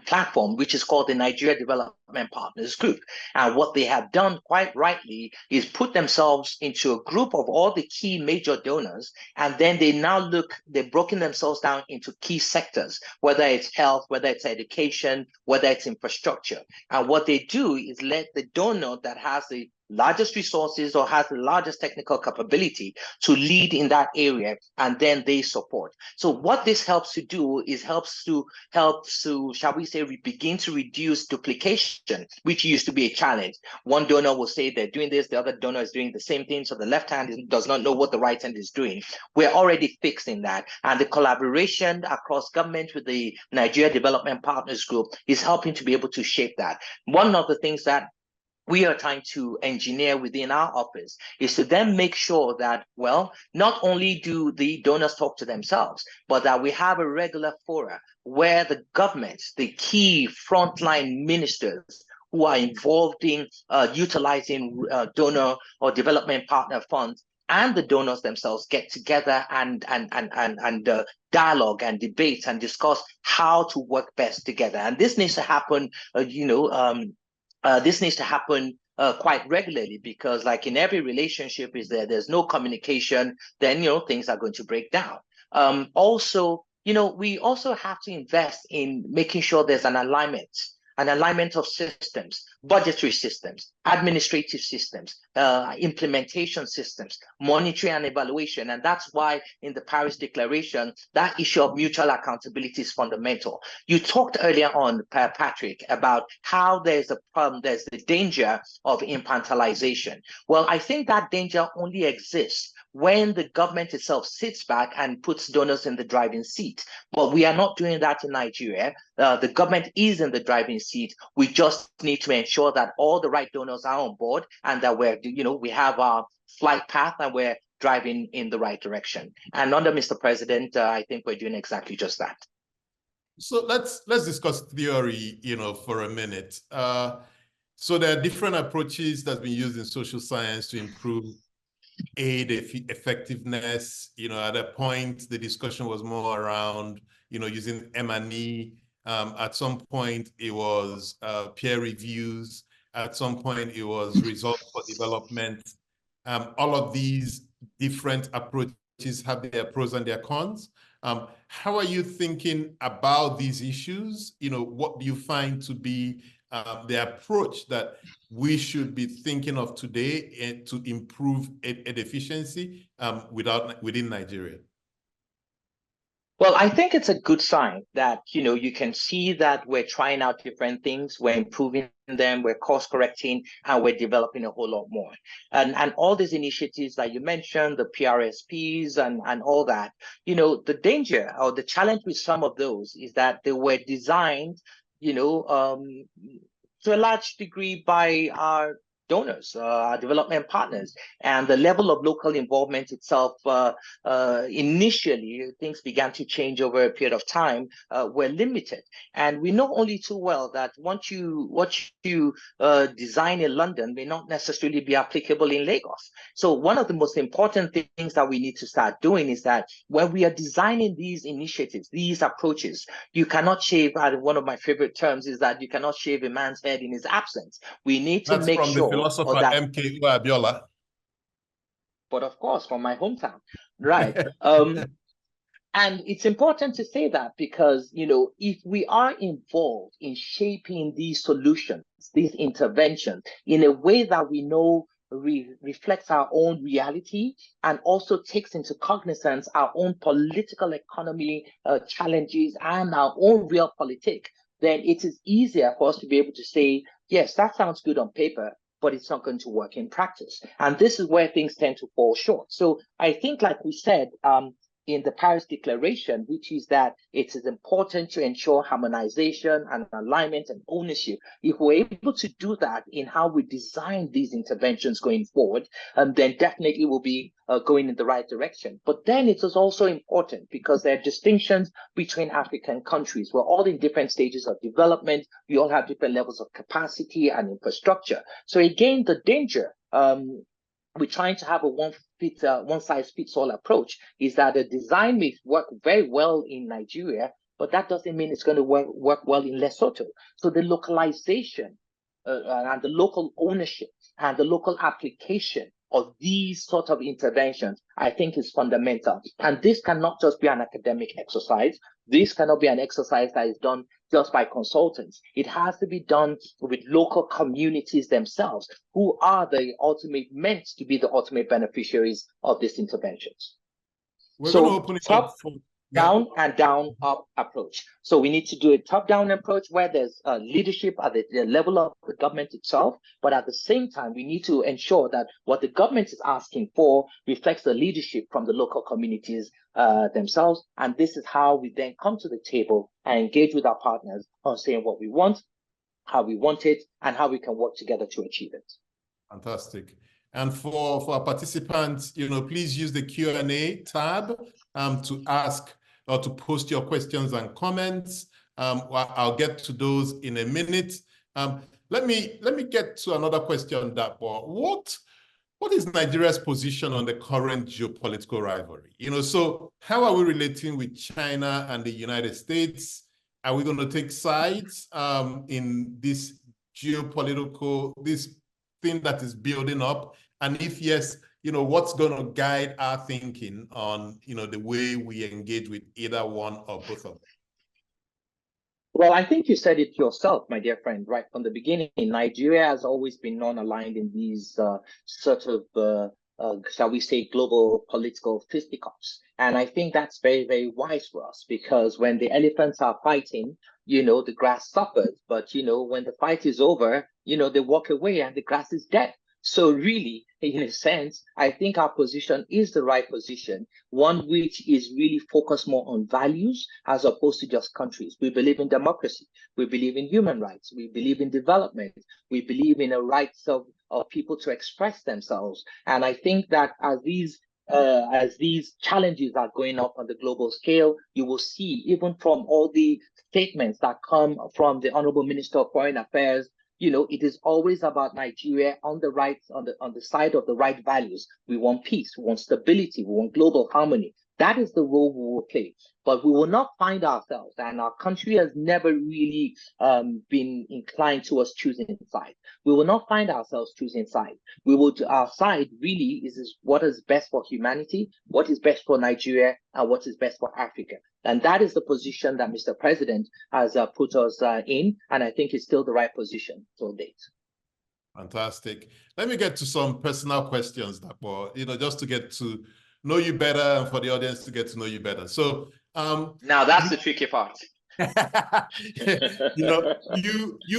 platform, which is called the Nigeria Development Partners Group. And what they have done quite rightly is put themselves into a group of all the key major donors, and then they've broken themselves down into key sectors, whether it's health, whether it's education, whether it's infrastructure. And what they do is let the donor that has the largest resources or has the largest technical capability to lead in that area, and then they support. So what this helps to do is helps to, shall we say, we begin to reduce duplication, which used to be a challenge. One donor will say they're doing this, the other donor is doing the same thing, so the left hand does not know what the right hand is doing. We're already fixing that, and the collaboration across government with the Nigeria Development Partners Group is helping to be able to shape that. One of the things that we are trying to engineer within our office is to then make sure that, well, not only do the donors talk to themselves, but that we have a regular fora where the government, the key frontline ministers who are involved in utilizing donor or development partner funds, and the donors themselves get together and dialogue and debate and discuss how to work best together. And this needs to happen, this needs to happen quite regularly, because like in every relationship, there's no communication, then things are going to break down. Also, we also have to invest in making sure there's an alignment of systems, budgetary systems, administrative systems, implementation systems, monitoring and evaluation. And that's why in the Paris Declaration, that issue of mutual accountability is fundamental. You talked earlier on, Patrick, about how there's a problem, there's the danger of infantilization. Well, I think that danger only exists when the government itself sits back and puts donors in the driving seat. But we are not doing that in Nigeria. The government is in the driving seat. We just need to ensure that all the right donors are on board, and that we have our flight path and we're driving in the right direction. And under Mr. President, I think we're doing exactly just that. So let's discuss theory, for a minute. So there are different approaches that's been used in social science to improve aid effectiveness. At a point, the discussion was more around, using M&E. At some point, it was peer reviews. At some point, it was results for development. All of these different approaches have their pros and their cons. How are you thinking about these issues? What do you find to be the approach that we should be thinking of today to improve aid efficiency within Nigeria? Well, I think it's a good sign that, you can see that we're trying out different things, we're improving them, we're course correcting, and we're developing a whole lot more. And all these initiatives that you mentioned, the PRSPs and all that, the danger or the challenge with some of those is that they were designed, to a large degree by our donors, our development partners, and the level of local involvement itself. Initially, things began to change over a period of time, were limited. And we know only too well that what you design in London may not necessarily be applicable in Lagos. So one of the most important things that we need to start doing is that when we are designing these initiatives, these approaches, you cannot shave, one of my favorite terms is that you cannot shave a man's head in his absence. We need to make from sure the philosopher that, M.K. Abiola. but of course, from my hometown, right? And it's important to say that because, if we are involved in shaping these solutions, these interventions in a way that we know reflects our own reality and also takes into cognizance our own political economy challenges and our own realpolitik, then it is easier for us to be able to say, yes, that sounds good on paper, but it's not going to work in practice. And this is where things tend to fall short. So I think, like we said, in the Paris Declaration, which is that it is important to ensure harmonization and alignment and ownership. If we're able to do that in how we design these interventions going forward, then definitely we'll be going in the right direction. But then it is also important because there are distinctions between African countries. We're all in different stages of development. We all have different levels of capacity and infrastructure. So again, the danger, we're trying to have a one-size-fits-all approach, is that the design may work very well in Nigeria, but that doesn't mean it's going to work well in Lesotho. So the localization and the local ownership and the local application of these sort of interventions, I think, is fundamental. And this cannot just be an academic exercise. This cannot be an exercise that is done just by consultants. It has to be done with local communities themselves, who are meant to be the ultimate beneficiaries of these interventions. We're going to open it up for down and down up approach. So we need to do a top-down approach where there's leadership at the level of the government itself, but at the same time, we need to ensure that what the government is asking for reflects the leadership from the local communities themselves. And this is how we then come to the table and engage with our partners on saying what we want, how we want it, and how we can work together to achieve it. Fantastic. And for our participants, please use the Q&A tab to ask or to post your questions and comments. I'll get to those in a minute. Let me get to another question, Dapo. What is Nigeria's position on the current geopolitical rivalry? So how are we relating with China and the United States? Are we going to take sides in this geopolitical, this thing that is building up? And if yes, what's going to guide our thinking on, the way we engage with either one or both of them? Well, I think you said it yourself, my dear friend, right from the beginning. Nigeria has always been non-aligned in these sort of, shall we say, global political fisticuffs. And I think that's very, very wise for us, because when the elephants are fighting, the grass suffers. But, when the fight is over, they walk away and the grass is dead. So really, in a sense, I think our position is the right position, one which is really focused more on values as opposed to just countries. We believe in democracy. We believe in human rights. We believe in development. We believe in the rights of people to express themselves. And I think that as these challenges are going up on the global scale, you will see, even from all the statements that come from the Honorable Minister of Foreign Affairs, it is always about Nigeria on the side of the right values. We want peace, we want stability, we want global harmony. That is the role we will play. But we will not find ourselves, and our country has never really been inclined towards choosing sides. We will not find ourselves choosing sides. Our side really is what is best for humanity, what is best for Nigeria, and what is best for Africa. And that is the position that Mr. President has put us in, and I think it's still the right position to date. Fantastic. Let me get to some personal questions, Dapo, just to get to know you better and for the audience to get to know you better. So Now that's the tricky part. You know,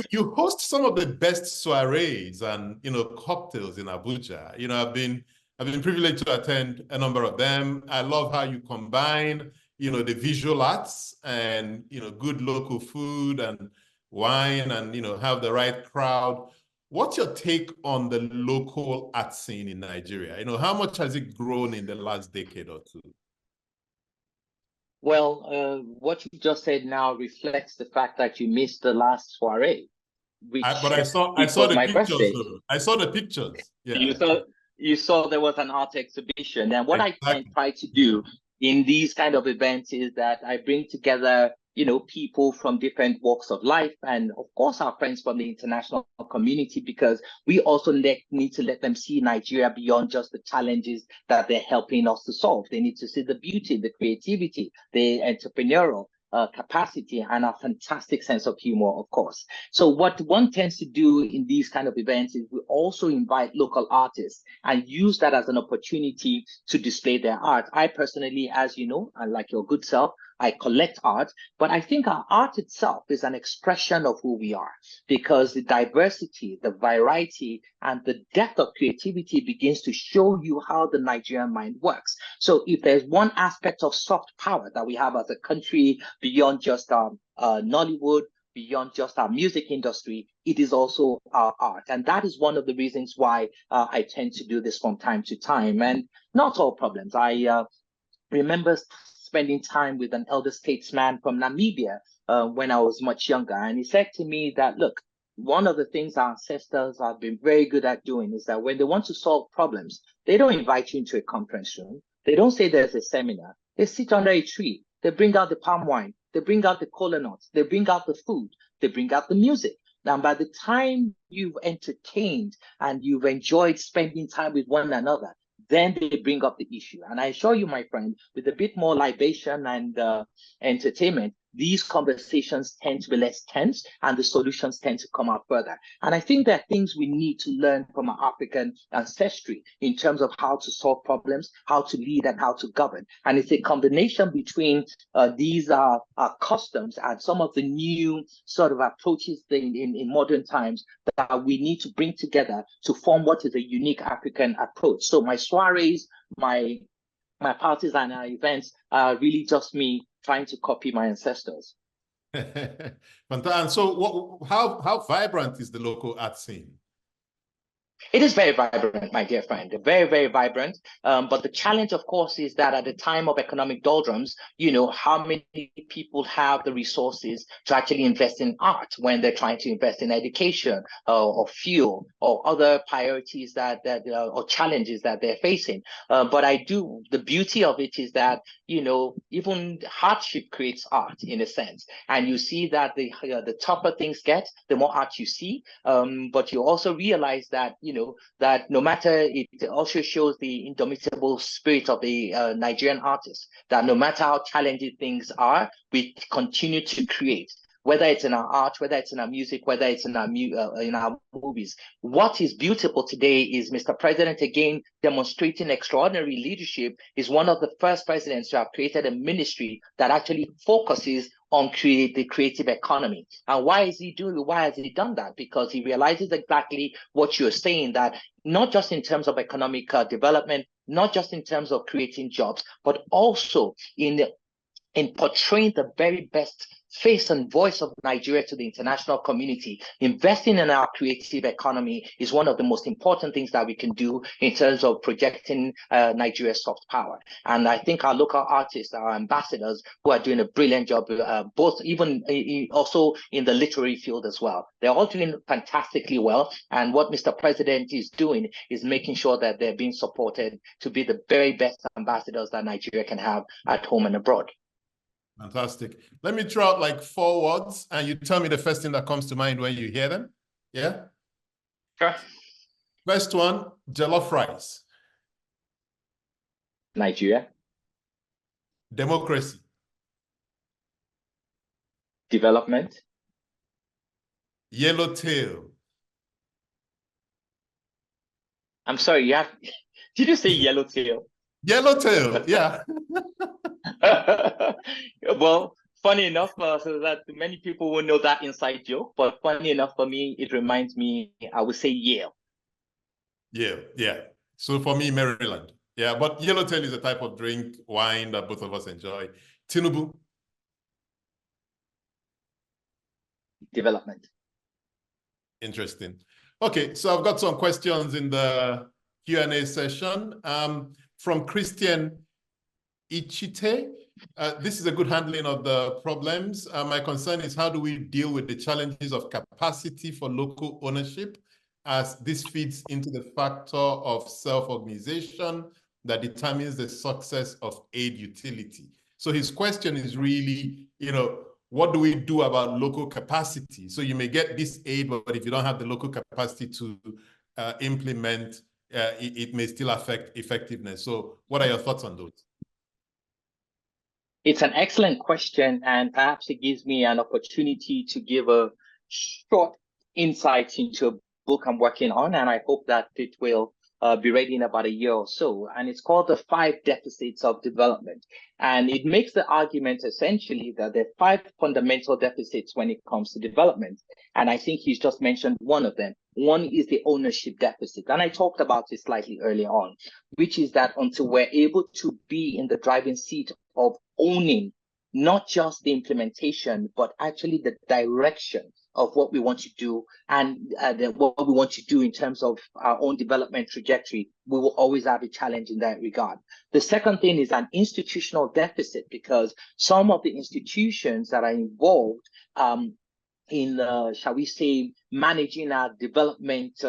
you host some of the best soirees and cocktails in Abuja. I've been privileged to attend a number of them. I love how you combine the visual arts and good local food and wine and have the right crowd. What's your take on the local art scene in Nigeria? How much has it grown in the last decade or two? Well, what you just said now reflects the fact that you missed the last soiree, But I saw which the was my pictures birthday. though. I saw the pictures. You Yeah. saw you saw there was an art exhibition, and what I Exactly. try to do in these kind of events is that I bring together, people from different walks of life, and of course our friends from the international community, because we also need to let them see Nigeria beyond just the challenges that they're helping us to solve. They need to see the beauty, the creativity, the entrepreneurial capacity, and a fantastic sense of humor, of course. So what one tends to do in these kind of events is we also invite local artists and use that as an opportunity to display their art. I personally, as you know, and like your good self, I collect art, but I think our art itself is an expression of who we are, because the diversity, the variety, and the depth of creativity begins to show you how the Nigerian mind works. So if there's one aspect of soft power that we have as a country beyond just Nollywood, beyond just our music industry, it is also our art. And that is one of the reasons why I tend to do this from time to time. And not all problems. I remember spending time with an elder statesman from Namibia when I was much younger. And he said to me that, look, one of the things our ancestors have been very good at doing is that when they want to solve problems, they don't invite you into a conference room. They don't say there's a seminar. They sit under a tree. They bring out the palm wine. They bring out the cola nuts. They bring out the food. They bring out the music. And by the time you've entertained and you've enjoyed spending time with one another, then they bring up the issue. And I assure you, my friend, with a bit more libation and entertainment, these conversations tend to be less tense and the solutions tend to come out further. And I think there are things we need to learn from our African ancestry in terms of how to solve problems, how to lead, and how to govern. And it's a combination between these customs and some of the new sort of approaches in modern times that we need to bring together to form what is a unique African approach. So my soirees, my parties and events are really just me trying to copy my ancestors. And so how vibrant is the local art scene? It is very vibrant, my dear friend, very, very vibrant. But the challenge, of course, is that at the time of economic doldrums, how many people have the resources to actually invest in art when they're trying to invest in education or fuel or other priorities or challenges that they're facing. But the beauty of it is that, even hardship creates art in a sense. And you see that the tougher things get, the more art you see. But you also realize that, that no matter, it also shows the indomitable spirit of the Nigerian artist, that no matter how challenging things are, we continue to create, whether it's in our art, whether it's in our music, whether it's in our movies. What is beautiful today is Mr. President, again, demonstrating extraordinary leadership, is one of the first presidents to have created a ministry that actually focuses on the creative economy. And why has he done that? Because he realizes exactly what you're saying, that not just in terms of economic development, not just in terms of creating jobs, but also in portraying the very best face and voice of Nigeria to the international community. Investing in our creative economy is one of the most important things that we can do in terms of projecting Nigeria's soft power. And I think our local artists, our ambassadors, who are doing a brilliant job, both even also in the literary field as well. They're all doing fantastically well. And what Mr. President is doing is making sure that they're being supported to be the very best ambassadors that Nigeria can have at home and abroad. Fantastic. Let me throw out like 4 words and you tell me the first thing that comes to mind when you hear them. Yeah? Sure. First one, jollof rice. Nigeria. Democracy. Development. Yellowtail. I'm sorry, did you say yellowtail? Yellowtail, yeah. Well, funny enough, so that many people will know that inside joke, but funny enough for me, it reminds me, I would say Yale. Yeah. So for me, Maryland. Yeah, but Yellowtail is a type of drink, wine that both of us enjoy. Tinubu. Development. Interesting. Okay, so I've got some questions in the Q&A session. From Christian Ichite. This is a good handling of the problems. My concern is how do we deal with the challenges of capacity for local ownership, as this feeds into the factor of self-organization that determines the success of aid utility. So his question is really, what do we do about local capacity? So you may get this aid, but if you don't have the local capacity to implement, it may still affect effectiveness. So what are your thoughts on those? It's an excellent question, and perhaps it gives me an opportunity to give a short insight into a book I'm working on, and I hope that it will be ready in about a year or so. And it's called The 5 Deficits of Development. And it makes the argument essentially that there are 5 fundamental deficits when it comes to development. And I think he's just mentioned one of them. One is the ownership deficit. And I talked about it slightly earlier on, which is that until we're able to be in the driving seat of owning not just the implementation, but actually the direction of what we want to do and what we want to do in terms of our own development trajectory, we will always have a challenge in that regard. The second thing is an institutional deficit, because some of the institutions that are involved in, shall we say, managing our development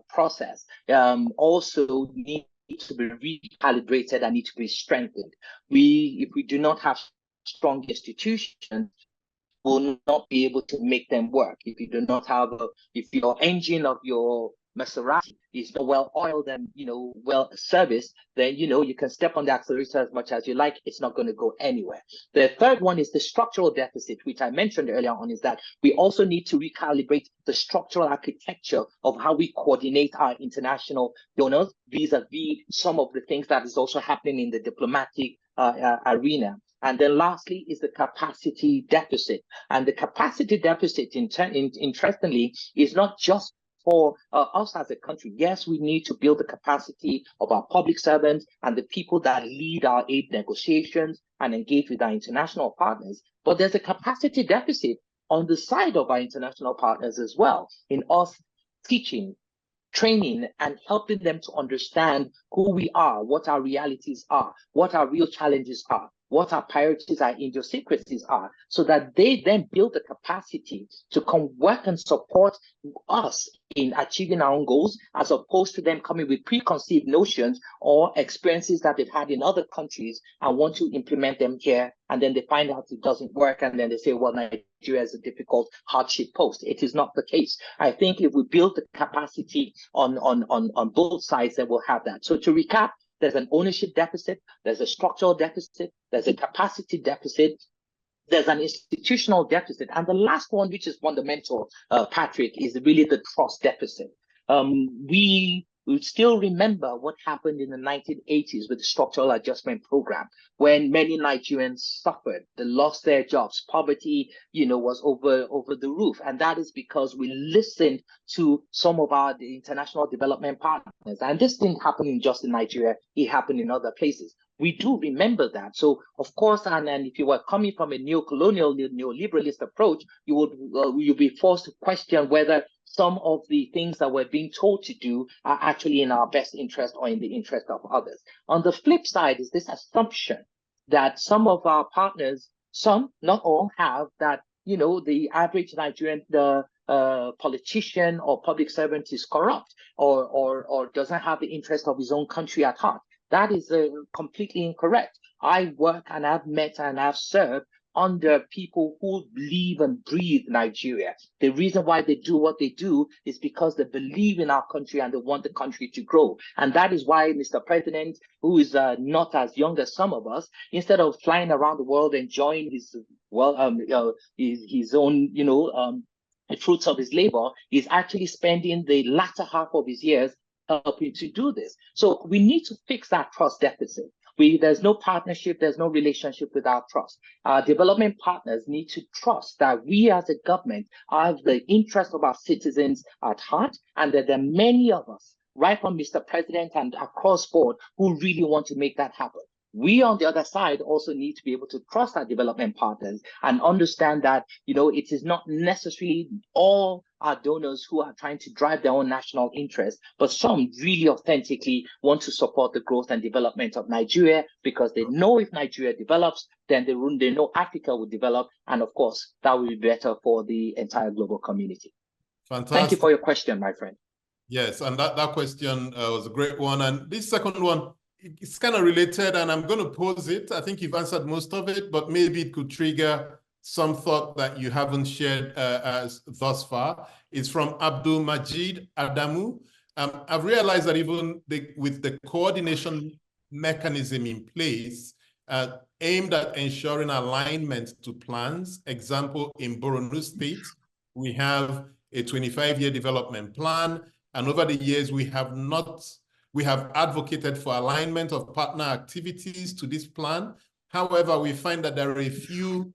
process also need to be recalibrated and need to be strengthened. If we do not have strong institutions, will not be able to make them work. If you do not have, if your engine of your Maserati is not well oiled and well serviced, then you can step on the accelerator as much as you like. It's not going to go anywhere. The third one is the structural deficit, which I mentioned earlier on, is that we also need to recalibrate the structural architecture of how we coordinate our international donors vis-a-vis some of the things that is also happening in the diplomatic arena. And then lastly is the capacity deficit. And the capacity deficit, interestingly, is not just for us as a country. Yes, we need to build the capacity of our public servants and the people that lead our aid negotiations and engage with our international partners. But there's a capacity deficit on the side of our international partners as well, in us teaching, training, and helping them to understand who we are, what our realities are, what our real challenges are, what our priorities, our idiosyncrasies are, so that they then build the capacity to come work and support us in achieving our own goals, as opposed to them coming with preconceived notions or experiences that they've had in other countries and want to implement them here, and then they find out it doesn't work, and then they say, well, Nigeria is a difficult hardship post. It is not the case. I think if we build the capacity on both sides, then we'll have that. So to recap, there's an ownership deficit, there's a structural deficit, there's a capacity deficit, there's an institutional deficit. And the last one, which is fundamental, Patrick, is really the trust deficit. We still remember what happened in the 1980s with the structural adjustment program, when many Nigerians suffered, they lost their jobs, poverty, was over the roof. And that is because we listened to some of our international development partners. And this didn't happen just in Nigeria, it happened in other places. We do remember that. So, of course, and if you were coming from a neo-colonial, neoliberalist approach, you'd be forced to question whether some of the things that we're being told to do are actually in our best interest or in the interest of others. On the flip side is this assumption that some of our partners, some, not all, have that, the average Nigerian politician or public servant is corrupt or doesn't have the interest of his own country at heart. That is completely incorrect. I work and I've met and I've served under people who live and breathe Nigeria. The reason why they do what they do is because they believe in our country and they want the country to grow. And that is why Mr. President, who is not as young as some of us, instead of flying around the world enjoying his own, the fruits of his labor, is actually spending the latter half of his years helping to do this. So we need to fix that trust deficit. There's no partnership, there's no relationship without trust. Our development partners need to trust that we as a government have the interest of our citizens at heart, and that there are many of us, right from Mr. President and across board, who really want to make that happen. We on the other side also need to be able to trust our development partners and understand that, it is not necessarily all our donors who are trying to drive their own national interest, but some really authentically want to support the growth and development of Nigeria, because they know if Nigeria develops, then they know Africa will develop. And of course, that will be better for the entire global community. Fantastic. Thank you for your question, my friend. Yes, and that question was a great one. And this second one, it's kind of related, and I'm going to pose it. I think you've answered most of it, but maybe it could trigger some thought that you haven't shared thus far. It's from Abdul Majid Adamu. I've realized that even with the coordination mechanism in place, aimed at ensuring alignment to plans, example, in Borno State, we have a 25-year development plan, and over the years, we have advocated for alignment of partner activities to this plan. However, we find that there are a few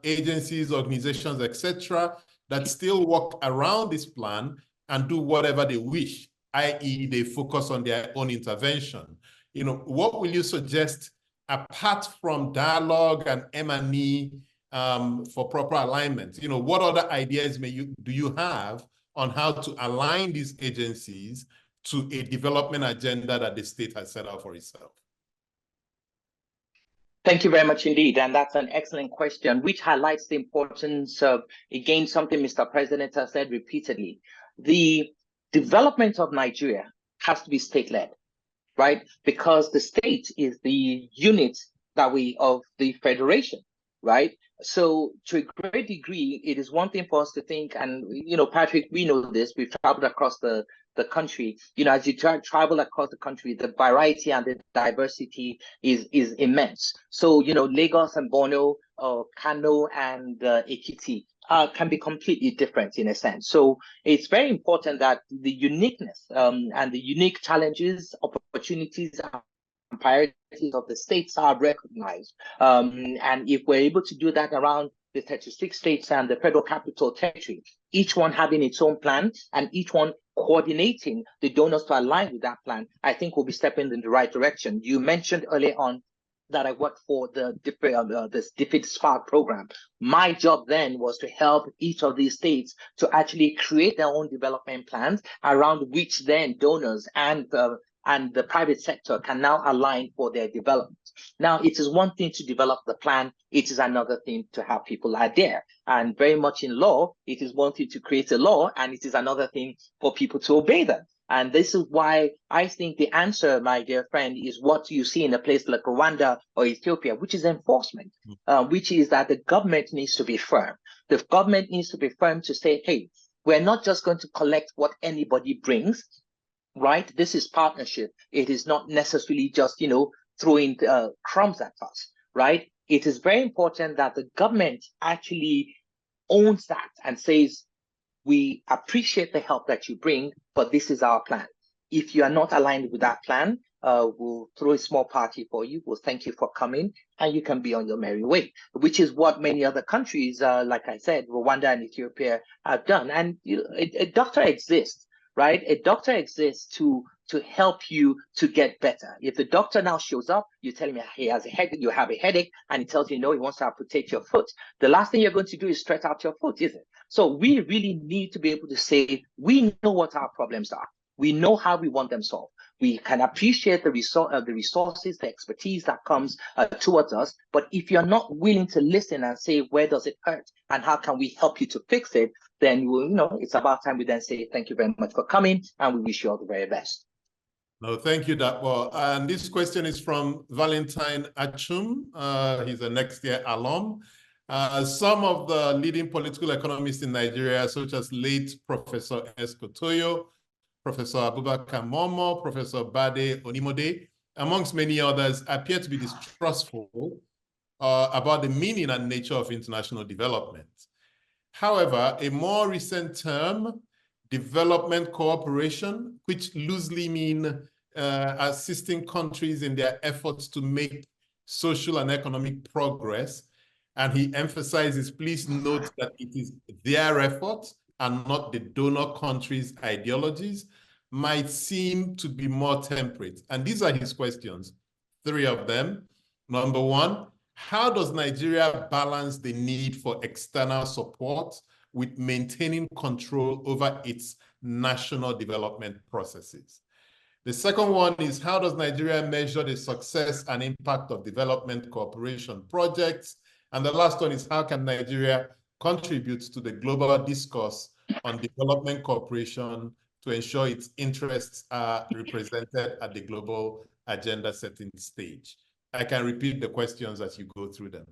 agencies, organizations, etc., that still work around this plan and do whatever they wish, i.e., they focus on their own intervention. What will you suggest apart from dialogue and M&E for proper alignment? What other ideas do you have on how to align these agencies to a development agenda that the state has set out for itself? Thank you very much indeed. And that's an excellent question, which highlights the importance of, again, something Mr. President has said repeatedly. The development of Nigeria has to be state-led, right? Because the state is the unit of the federation, right? So to a great degree, it is one thing for us to think, and, Patrick, we know this, we've traveled across the country. As you travel across the country, the variety and the diversity is immense. So, Lagos and Borno, Kano and Ekiti can be completely different in a sense. So it's very important that the uniqueness and the unique challenges, opportunities, and priorities of the states are recognized. And if we're able to do that around the 36 states and the Federal Capital Territory, each one having its own plan and each one coordinating the donors to align with that plan, I think we'll be stepping in the right direction. You mentioned earlier on that I worked for the this DFID Spark program. My job then was to help each of these states to actually create their own development plans around which then donors and the private sector can now align for their development. Now, it is one thing to develop the plan, it is another thing to have people adhere. And very much in law, it is one thing to create a law, and it is another thing for people to obey them. And this is why I think the answer, my dear friend, is what you see in a place like Rwanda or Ethiopia, which is enforcement, which is that the government needs to be firm. The government needs to be firm to say, hey, we're not just going to collect what anybody brings, right? This is partnership. It is not necessarily just, throwing crumbs at us, right? It is very important that the government actually owns that and says, we appreciate the help that you bring, but this is our plan. If you are not aligned with that plan, we'll throw a small party for you. We'll thank you for coming, and you can be on your merry way, which is what many other countries, like I said, Rwanda and Ethiopia have done. And a doctor exists, right? A doctor exists to help you to get better. If the doctor now shows up, you tell him he has a headache, you have a headache, and he tells you, no, he wants to amputate your foot. The last thing you're going to do is stretch out your foot, is it? So we really need to be able to say, we know what our problems are. We know how we want them solved. We can appreciate the resources, the expertise that comes towards us. But if you're not willing to listen and say, where does it hurt and how can we help you to fix it, then it's about time we then say, thank you very much for coming, and we wish you all the very best. No, thank you, Dapo. And this question is from Valentine Achum. He's a Nextier alum. Some of the leading political economists in Nigeria, such as late Professor Eskotoyo, Professor Abubakar Momo, Professor Bade Onimode, amongst many others, appear to be distrustful about the meaning and nature of international development. However, a more recent term, development cooperation, which loosely mean assisting countries in their efforts to make social and economic progress. And he emphasizes, please note that it is their effort and not the donor countries' ideologies, might seem to be more temperate. And these are his questions, 3 of them. Number 1, how does Nigeria balance the need for external support with maintaining control over its national development processes? The second one is, how does Nigeria measure the success and impact of development cooperation projects? And the last one is, how can Nigeria contribute to the global discourse on development cooperation to ensure its interests are represented at the global agenda setting stage? I can repeat the questions as you go through them.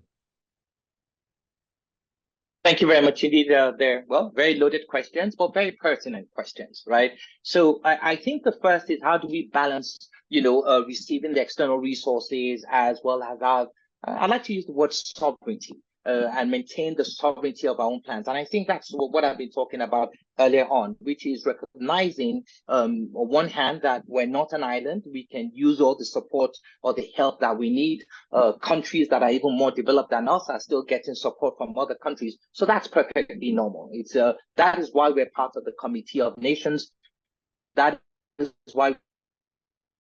Thank you very much indeed. They're, well, very loaded questions, but very pertinent questions, right? So I think the first is, how do we balance, receiving the external resources as well as our, I like to use the word sovereignty, and maintain the sovereignty of our own plans. And I think that's what I've been talking about earlier on, which is recognizing, on one hand, that we're not an island. We can use all the support or the help that we need. Countries that are even more developed than us are still getting support from other countries. So that's perfectly normal. It's that is why we're part of the Committee of Nations. That is why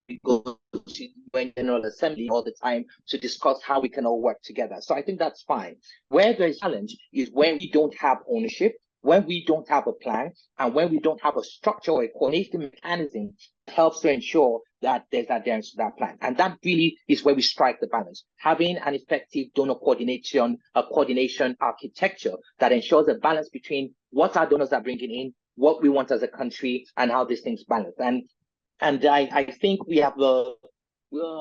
we go to the UN General Assembly all the time to discuss how we can all work together. So I think that's fine. Where there's a challenge is when we don't have ownership, when we don't have a plan, and when we don't have a structure or a coordinating mechanism that helps to ensure that there's adherence to that plan. And that really is where we strike the balance. Having an effective donor coordination architecture that ensures a balance between what our donors are bringing in, what we want as a country, and how these things balance. And I think we have,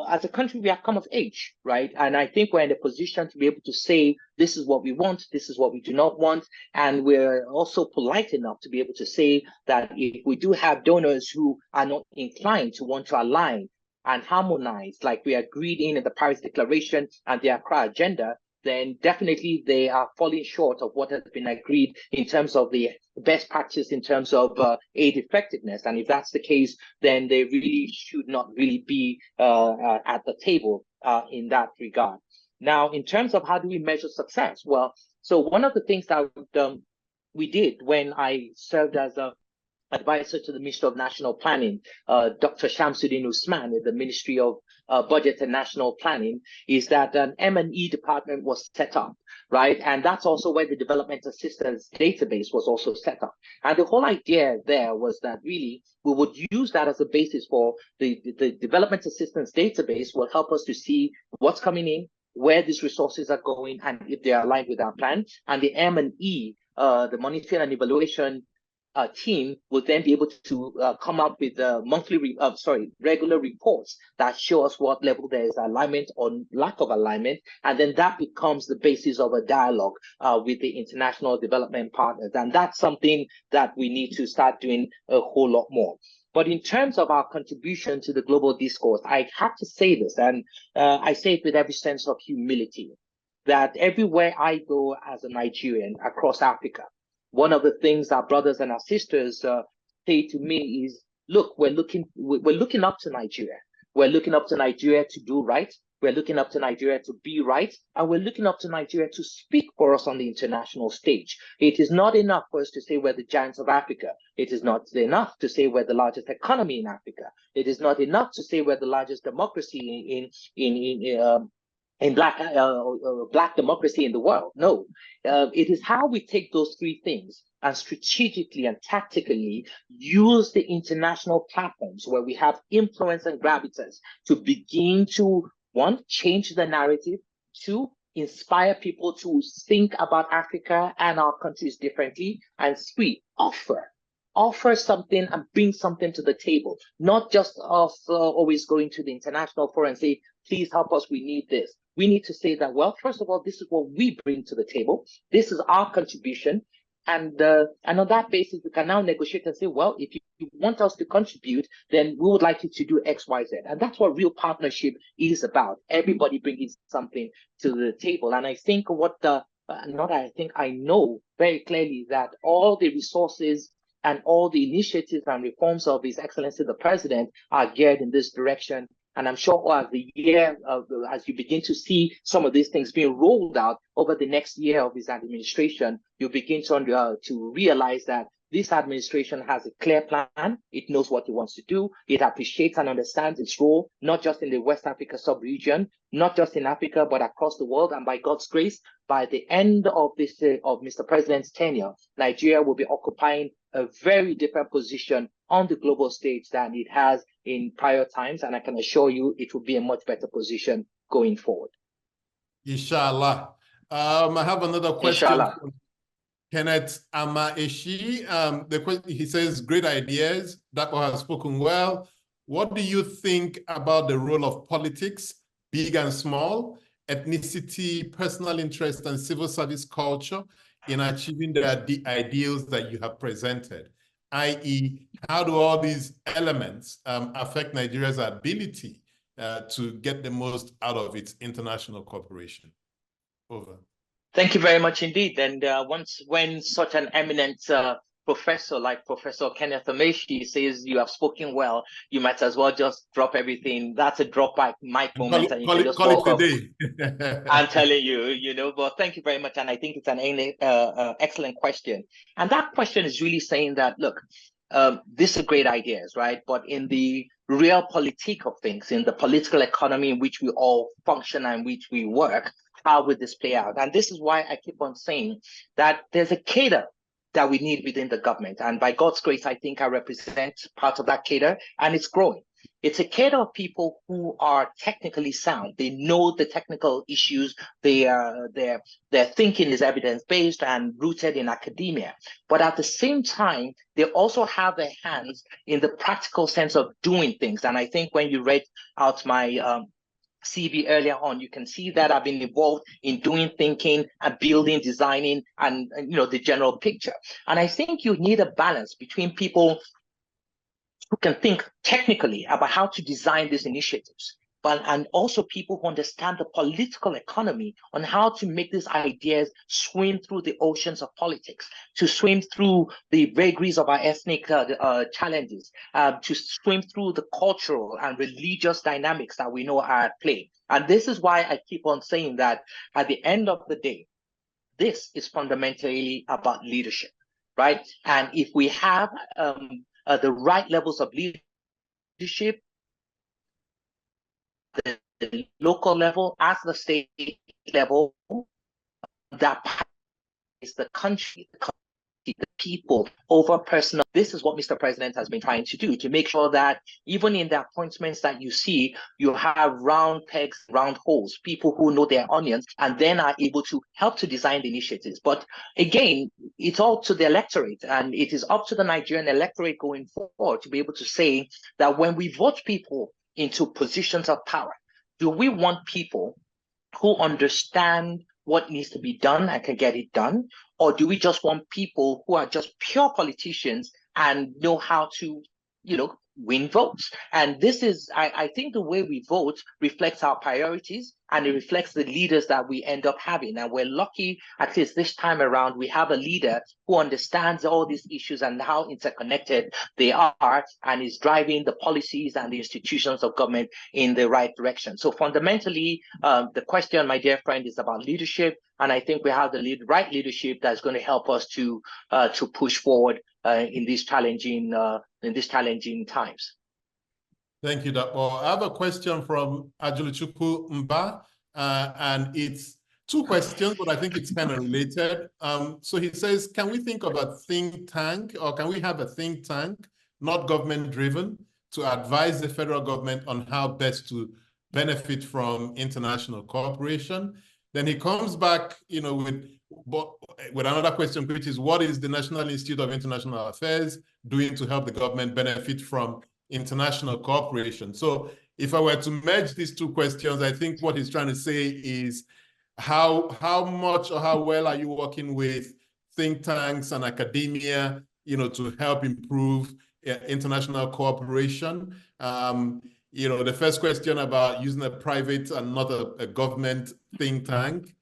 as a country, we have come of age, right? And I think we're in a position to be able to say, this is what we want, this is what we do not want. And we're also polite enough to be able to say that if we do have donors who are not inclined to want to align and harmonize, like we agreed in the Paris Declaration and the Accra Agenda, then definitely they are falling short of what has been agreed in terms of the best practice in terms of aid effectiveness. And if that's the case, then they really should not really be at the table in that regard. Now, in terms of how do we measure success? Well, so one of the things that we did when I served as a advisor to the Minister of National Planning, Dr. Shamsuddin Usman, in the Ministry of Budget and National Planning, is that an M&E department was set up, right? And that's also where the Development Assistance Database was also set up. And the whole idea there was that really we would use that as a basis for the Development Assistance Database will help us to see what's coming in, where these resources are going, and if they are aligned with our plan. And the M&E, the Monitoring and Evaluation team will then be able to come up with regular reports that show us what level there is alignment or lack of alignment, and then that becomes the basis of a dialogue with the international development partners. And that's something that we need to start doing a whole lot more. But in terms of our contribution to the global discourse, I have to say this, and I say it with every sense of humility, that everywhere I go as a Nigerian across Africa, one of the things our brothers and our sisters say to me is, look, we're looking up to Nigeria. We're looking up to Nigeria to do right. We're looking up to Nigeria to be right. And we're looking up to Nigeria to speak for us on the international stage. It is not enough for us to say we're the giants of Africa. It is not enough to say we're the largest economy in Africa. It is not enough to say we're the largest democracy in black democracy in the world. No, it is how we take those three things and strategically and tactically use the international platforms where we have influence and gravitas to begin to, one, change the narrative, two, inspire people to think about Africa and our countries differently, and three, offer something and bring something to the table, not just us always going to the international forum and say, please help us, we need this. We need to say that, well, first of all, this is what we bring to the table. This is our contribution. And on that basis, we can now negotiate and say, well, if you want us to contribute, then we would like you to do X, Y, Z. And that's what real partnership is about. Everybody bringing something to the table. And I think I know very clearly that all the resources and all the initiatives and reforms of His Excellency the President are geared in this direction. And I'm sure as the year, as you begin to see some of these things being rolled out over the next year of his administration, you begin to realize that this administration has a clear plan. It knows what it wants to do. It appreciates and understands its role, not just in the West Africa sub-region, not just in Africa, but across the world. And by God's grace, by the end of this of Mr. President's tenure, Nigeria will be occupying a very different position on the global stage than it has in prior times. And I can assure you it will be a much better position going forward. Inshallah. I have another question. Inshallah. Kenneth Amaeshi, he says, great ideas. Dapo has spoken well. What do you think about the role of politics, big and small, ethnicity, personal interest, and civil service culture in achieving the ideals that you have presented? I.e., how do all these elements affect Nigeria's ability to get the most out of its international cooperation? Over. Thank you very much indeed. And when such an eminent professor like Professor Kenneth Amaeshi says you have spoken well, you might as well just drop everything. That's a drop mic moment, and you can just walk off. I'm telling you, but thank you very much. And I think it's an excellent question. And that question is really saying that, look, these are great ideas, right? But in the real politique of things, in the political economy in which we all function and which we work, how would this play out? And this is why I keep on saying that there's a cadre that we need within the government. And by God's grace, I think I represent part of that cadre, and it's growing. It's a cadre of people who are technically sound. They know the technical issues. Their thinking is evidence-based and rooted in academia. But at the same time, they also have their hands in the practical sense of doing things. And I think when you read out my CV earlier on, you can see that I've been involved in doing thinking and building, designing, and the general picture. And I think you need a balance between people who can think technically about how to design these initiatives, and also people who understand the political economy on how to make these ideas swim through the oceans of politics, to swim through the vagaries of our ethnic challenges, to swim through the cultural and religious dynamics that we know are at play. And this is why I keep on saying that at the end of the day, this is fundamentally about leadership, right? And if we have the right levels of leadership, the local level, at the state level, that is the country, the people over personal. This is what Mr. President has been trying to do, to make sure that even in the appointments that you see, you have round pegs, round holes, people who know their onions and then are able to help to design the initiatives. But again, it's all to the electorate, and it is up to the Nigerian electorate going forward to be able to say that when we vote people into positions of power, do we want people who understand what needs to be done and can get it done? Or do we just want people who are just pure politicians and know how to, win votes? And this is, I think the way we vote reflects our priorities, and it reflects the leaders that we end up having. And we're lucky, at least this time around, we have a leader who understands all these issues and how interconnected they are, and is driving the policies and the institutions of government in the right direction. So fundamentally, the question, my dear friend, is about leadership. And I think we have the right leadership that's going to help us to push forward in these challenging times. Thank you, Dapo. I have a question from Ajuluchukwu Mba, and it's two questions, but I think it's kind of related. So he says, can we think of a think tank, or can we have a think tank, not government-driven, to advise the federal government on how best to benefit from international cooperation? Then he comes back, with another question, which is, what is the National Institute of International Affairs doing to help the government benefit from international cooperation? So if I were to merge these two questions, I think what he's trying to say is how much or how well are you working with think tanks and academia, to help improve international cooperation? The first question about using a private and not a government think tank.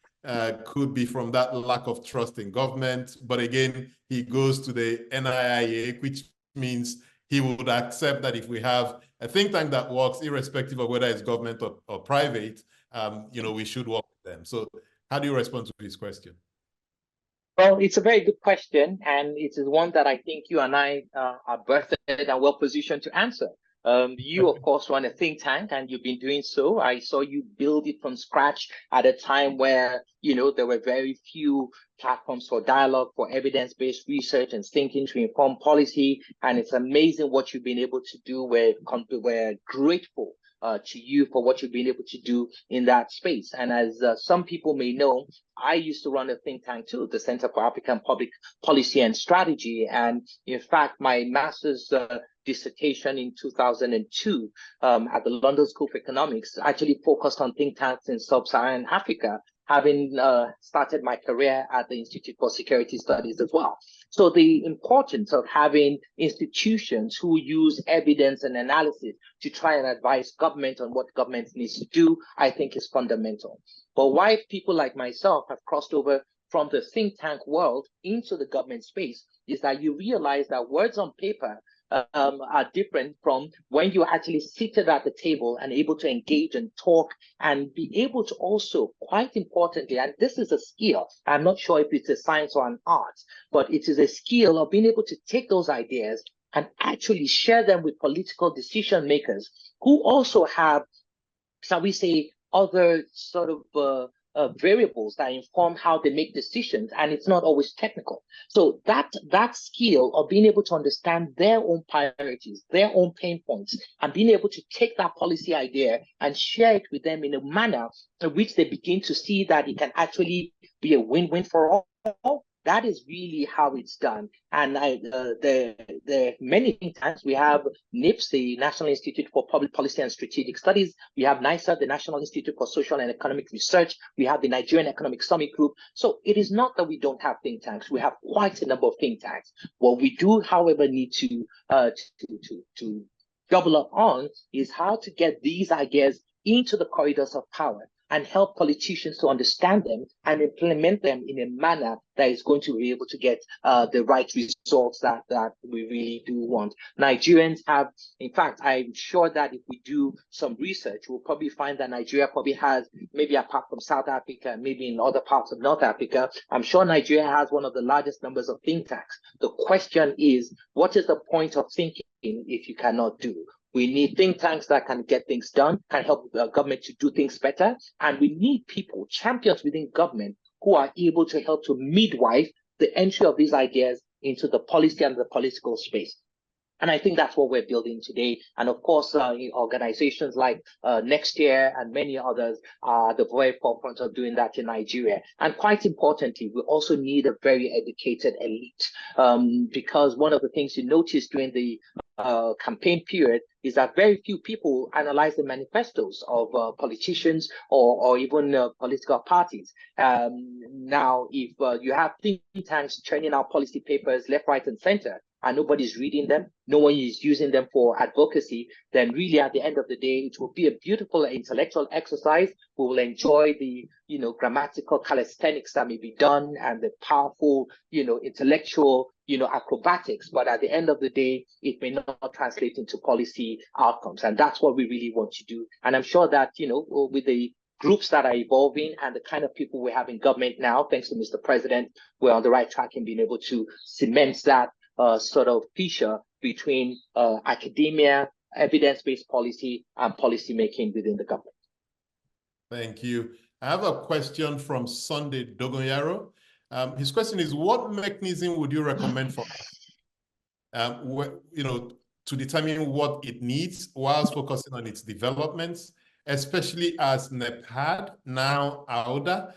could be from that lack of trust in government. But again, he goes to the NIIA, which means he would accept that if we have a think tank that works, irrespective of whether it's government or private, we should work with them. So how do you respond to his question? Well, it's a very good question, and it is one that I think you and I are birthed and well positioned to answer. You, of course, run a think tank, and you've been doing so. I saw you build it from scratch at a time where, there were very few platforms for dialogue, for evidence-based research and thinking to inform policy. And it's amazing what you've been able to do. We're grateful to you for what you've been able to do in that space. And as some people may know, I used to run a think tank too, the Center for African Public Policy and Strategy. And in fact, my master's dissertation in 2002 at the London School of Economics actually focused on think tanks in sub-Saharan Africa, having started my career at the Institute for Security Studies as well. So the importance of having institutions who use evidence and analysis to try and advise government on what government needs to do, I think is fundamental. But why people like myself have crossed over from the think tank world into the government space is that you realize that words on paper are different from when you're actually seated at the table and able to engage and talk and be able to also, quite importantly, and this is a skill, I'm not sure if it's a science or an art, but it is a skill of being able to take those ideas and actually share them with political decision makers who also have, shall we say, other sort of variables that inform how they make decisions, and it's not always technical. So that skill of being able to understand their own priorities, their own pain points, and being able to take that policy idea and share it with them in a manner in which they begin to see that it can actually be a win-win for all. That is really how it's done. And the many times we have NIPS, the National Institute for Public Policy and Strategic Studies. We have NISA, the National Institute for Social and Economic Research. We have the Nigerian Economic Summit Group. So it is not that we don't have think tanks. We have quite a number of think tanks. What we do, however, need to double up on is how to get these ideas into the corridors of power and help politicians to understand them and implement them in a manner that is going to be able to get the right results that we really do want. Nigerians have, in fact, I'm sure that if we do some research, we'll probably find that Nigeria probably has, maybe apart from South Africa, maybe in other parts of North Africa, I'm sure Nigeria has one of the largest numbers of think tanks. The question is, what is the point of thinking if you cannot do? We need think tanks that can get things done, can help the government to do things better. And we need people, champions within government, who are able to help to midwife the entry of these ideas into the policy and the political space. And I think that's what we're building today. And of course, organizations like Nextier and many others are the very forefront of doing that in Nigeria. And quite importantly, we also need a very educated elite, because one of the things you notice during the campaign period is that very few people analyze the manifestos of politicians or even political parties. Now, if you have think tanks churning out policy papers left, right, and center, and nobody's reading them, no one is using them for advocacy, then really at the end of the day, it will be a beautiful intellectual exercise. We will enjoy the, grammatical calisthenics that may be done and the powerful, intellectual, acrobatics. But at the end of the day, it may not translate into policy outcomes. And that's what we really want to do. And I'm sure that, with the groups that are evolving and the kind of people we have in government now, thanks to Mr. President, we're on the right track in being able to cement that sort of feature between academia, evidence-based policy, and policy making within the government. Thank you. I have a question from Sunday Dogonyaro. His question is, what mechanism would you recommend for to determine what it needs whilst focusing on its developments, especially as NEPAD, now AUDA,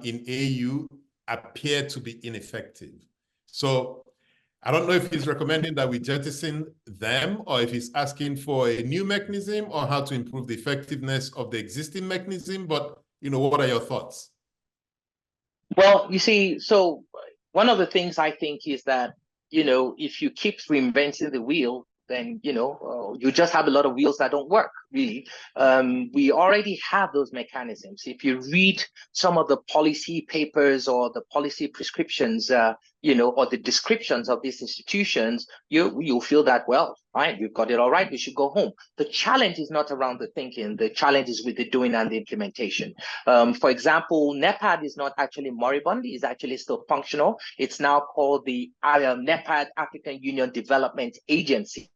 in AU, appear to be ineffective? So I don't know if he's recommending that we jettison them or if he's asking for a new mechanism or how to improve the effectiveness of the existing mechanism. But, what are your thoughts? Well, you see, so one of the things I think is that, if you keep reinventing the wheel, then, you just have a lot of wheels that don't work, really. We already have those mechanisms. If you read some of the policy papers or the policy prescriptions, or the descriptions of these institutions, you'll feel that, well, fine, we've got it all right, we should go home. The challenge is not around the thinking, the challenge is with the doing and the implementation. For example, NEPAD is not actually moribund, it's actually still functional. It's now called the NEPAD, African Union Development Agency.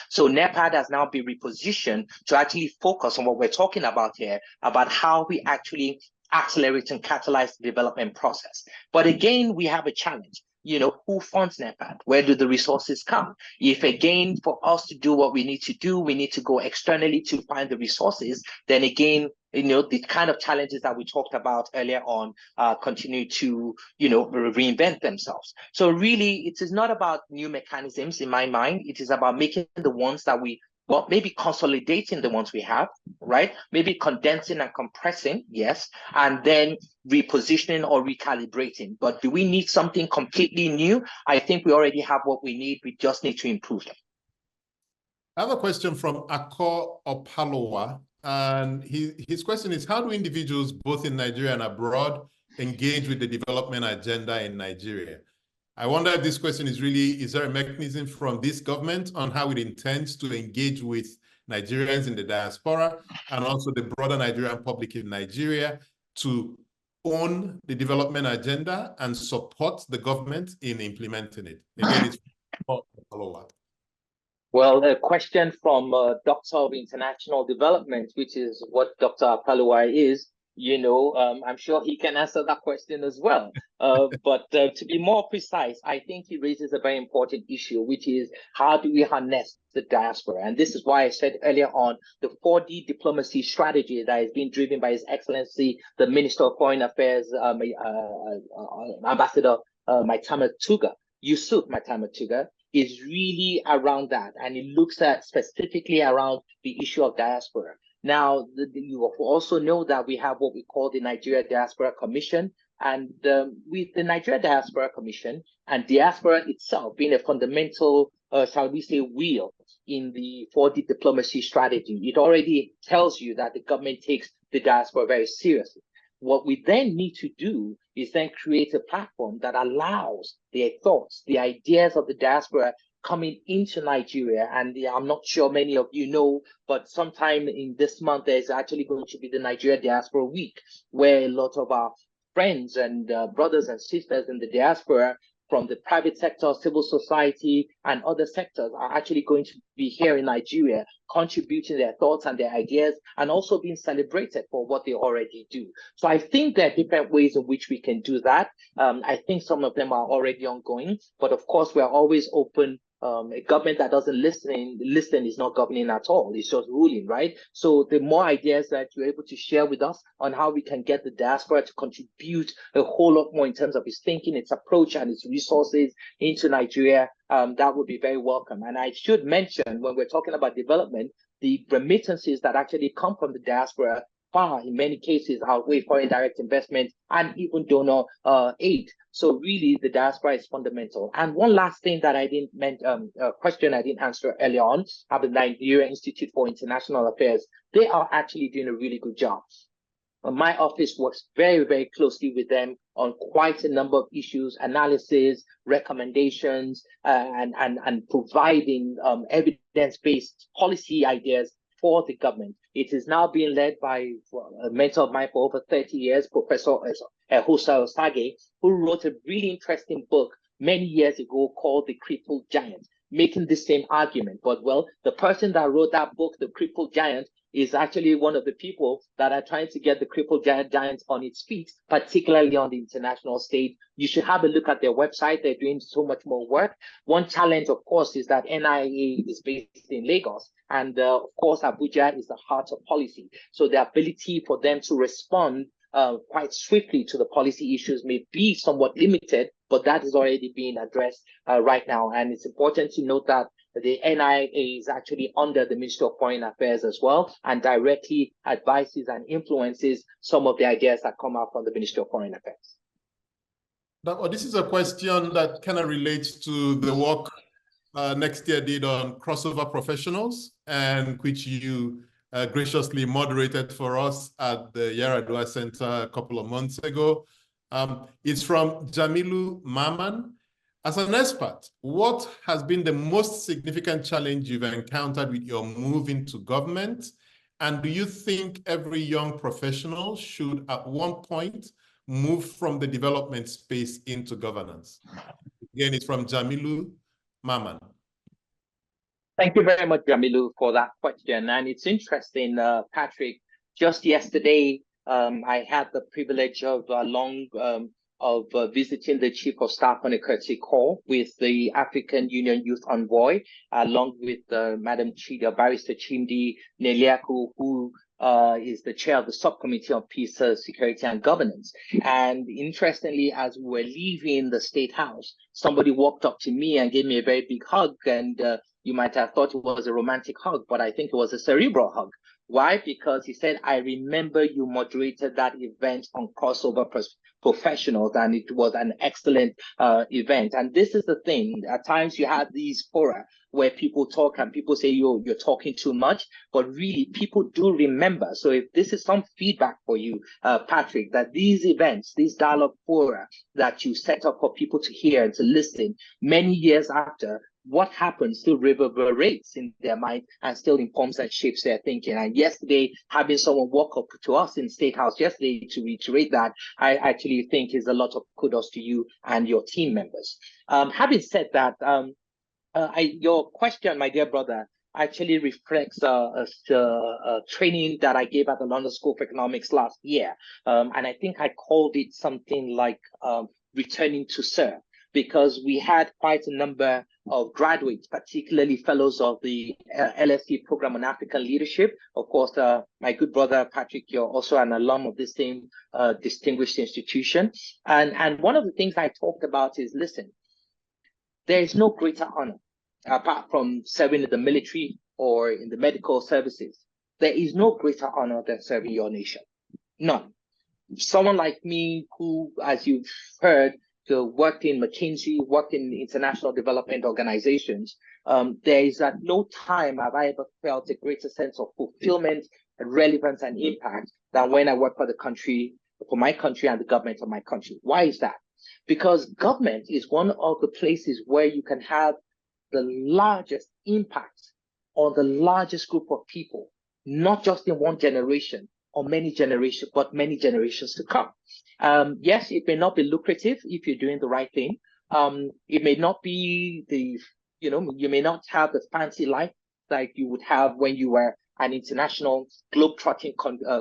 So NEPAD has now been repositioned to actually focus on what we're talking about here, about how we actually accelerate and catalyze the development process. But again, we have a challenge. Who funds NEPAD? Where do the resources come? If again, for us to do what we need to do, we need to go externally to find the resources, then again, the kind of challenges that we talked about earlier on continue to, reinvent themselves. So really, it is not about new mechanisms in my mind. It is about making the ones that maybe consolidating the ones we have, right? Maybe condensing and compressing, yes, and then repositioning or recalibrating. But do we need something completely new? I think we already have what we need. We just need to improve them. I have a question from Ako Opalowa, and his question is, how do individuals both in Nigeria and abroad engage with the development agenda in Nigeria? I wonder if this question is there a mechanism from this government on how it intends to engage with Nigerians in the diaspora and also the broader Nigerian public in Nigeria to own the development agenda and support the government in implementing it? Again, it's a follow-up. Well, a question from Doctor of International Development, which is what Dr. Apalowa is. I'm sure he can answer that question as well. But to be more precise, I think he raises a very important issue, which is how do we harness the diaspora? And this is why I said earlier on, the 4D diplomacy strategy that is being driven by His Excellency, the Minister of Foreign Affairs, Ambassador Yusuf Maitama Tuga, is really around that. And it looks at specifically around the issue of diaspora. Now, you also know that we have what we call the Nigeria Diaspora Commission, and with the Nigeria Diaspora Commission and diaspora itself being a fundamental, shall we say, wheel in the 4D diplomacy strategy, it already tells you that the government takes the diaspora very seriously. What we then need to do is then create a platform that allows the thoughts, the ideas of the diaspora coming into Nigeria. And I'm not sure many of you know, but sometime in this month, there's actually going to be the Nigeria Diaspora Week, where a lot of our friends and brothers and sisters in the diaspora from the private sector, civil society, and other sectors are actually going to be here in Nigeria, contributing their thoughts and their ideas, and also being celebrated for what they already do. So I think there are different ways in which we can do that. I think some of them are already ongoing, but of course, we're always open. A government that doesn't listen is not governing at all. It's just ruling, right? So the more ideas that you're able to share with us on how we can get the diaspora to contribute a whole lot more in terms of its thinking, its approach, and its resources into Nigeria, that would be very welcome. And I should mention, when we're talking about development, the remittances that actually come from the diaspora far, in many cases, outweigh foreign direct investment and even donor aid. So really, the diaspora is fundamental. And one last thing that I didn't mention, question I didn't answer earlier on, about the Nigeria Institute for International Affairs. They are actually doing a really good job. My office works very, very closely with them on quite a number of issues, analysis, recommendations, and providing evidence-based policy ideas for the government. It is now being led by a mentor of mine for over 30 years, Professor Hosea Osage, who wrote a really interesting book many years ago called The Crippled Giant, making the same argument. But well, the person that wrote that book, The Crippled Giant, is actually one of the people that are trying to get the crippled giant on its feet, particularly on the international stage. You should have a look at their website. They're doing so much more work. One challenge, of course, is that NIA is based in Lagos. And of course, Abuja is the heart of policy. So the ability for them to respond quite swiftly to the policy issues may be somewhat limited, but that is already being addressed right now. And it's important to note that the NIA is actually under the Ministry of Foreign Affairs as well, and directly advises and influences some of the ideas that come out from the Ministry of Foreign Affairs. Now, this is a question that kind of relates to the work Nextier did on crossover professionals, and which you graciously moderated for us at the Yaradua Center a couple of months ago. It's from Jamilu Maman. As an expert, what has been the most significant challenge you've encountered with your move into government? And do you think every young professional should at one point move from the development space into governance? Again, it's from Jamilu Maman. Thank you very much, Jamilu, for that question. And it's interesting, Patrick, just yesterday, I had the privilege of visiting the Chief of Staff on a courtesy call with the African Union Youth Envoy, along with Madam Barrister Chimdi Neliaku, who is the chair of the subcommittee on peace, security, and governance. And interestingly, as we were leaving the State House, somebody walked up to me and gave me a very big hug. And you might have thought it was a romantic hug, but I think it was a cerebral hug. Why? Because he said, I remember you moderated that event on crossover professionals, and it was an excellent event. And this is the thing. At times you have these fora where people talk and people say you're talking too much, but really people do remember. So if this is some feedback for you, Patrick, that these events, these dialogue fora that you set up for people to hear and to listen many years after, what happens still reverberates in their mind and still informs and shapes their thinking. And yesterday, having someone walk up to us in State House yesterday to reiterate that, I actually think is a lot of kudos to you and your team members. Having said that, your question, my dear brother, actually reflects a training that I gave at the London School of Economics last year. And I think I called it something like returning to serve, because we had quite a number of graduates, particularly fellows of the LSE program on African leadership. Of course, my good brother, Patrick, you're also an alum of the same distinguished institution. And one of the things I talked about is, listen, there is no greater honor apart from serving in the military or in the medical services. There is no greater honor than serving your nation. None. Someone like me who, as you've heard, worked in McKinsey, worked in international development organizations, there is at no time have I ever felt a greater sense of fulfillment, relevance, and impact than when I work for the country, for my country and the government of my country. Why is that? Because government is one of the places where you can have the largest impact on the largest group of people, not just in one generation or many generations, but many generations to come. Yes, it may not be lucrative if you're doing the right thing. It may not be you may not have the fancy life like you would have when you were an international globe-trotting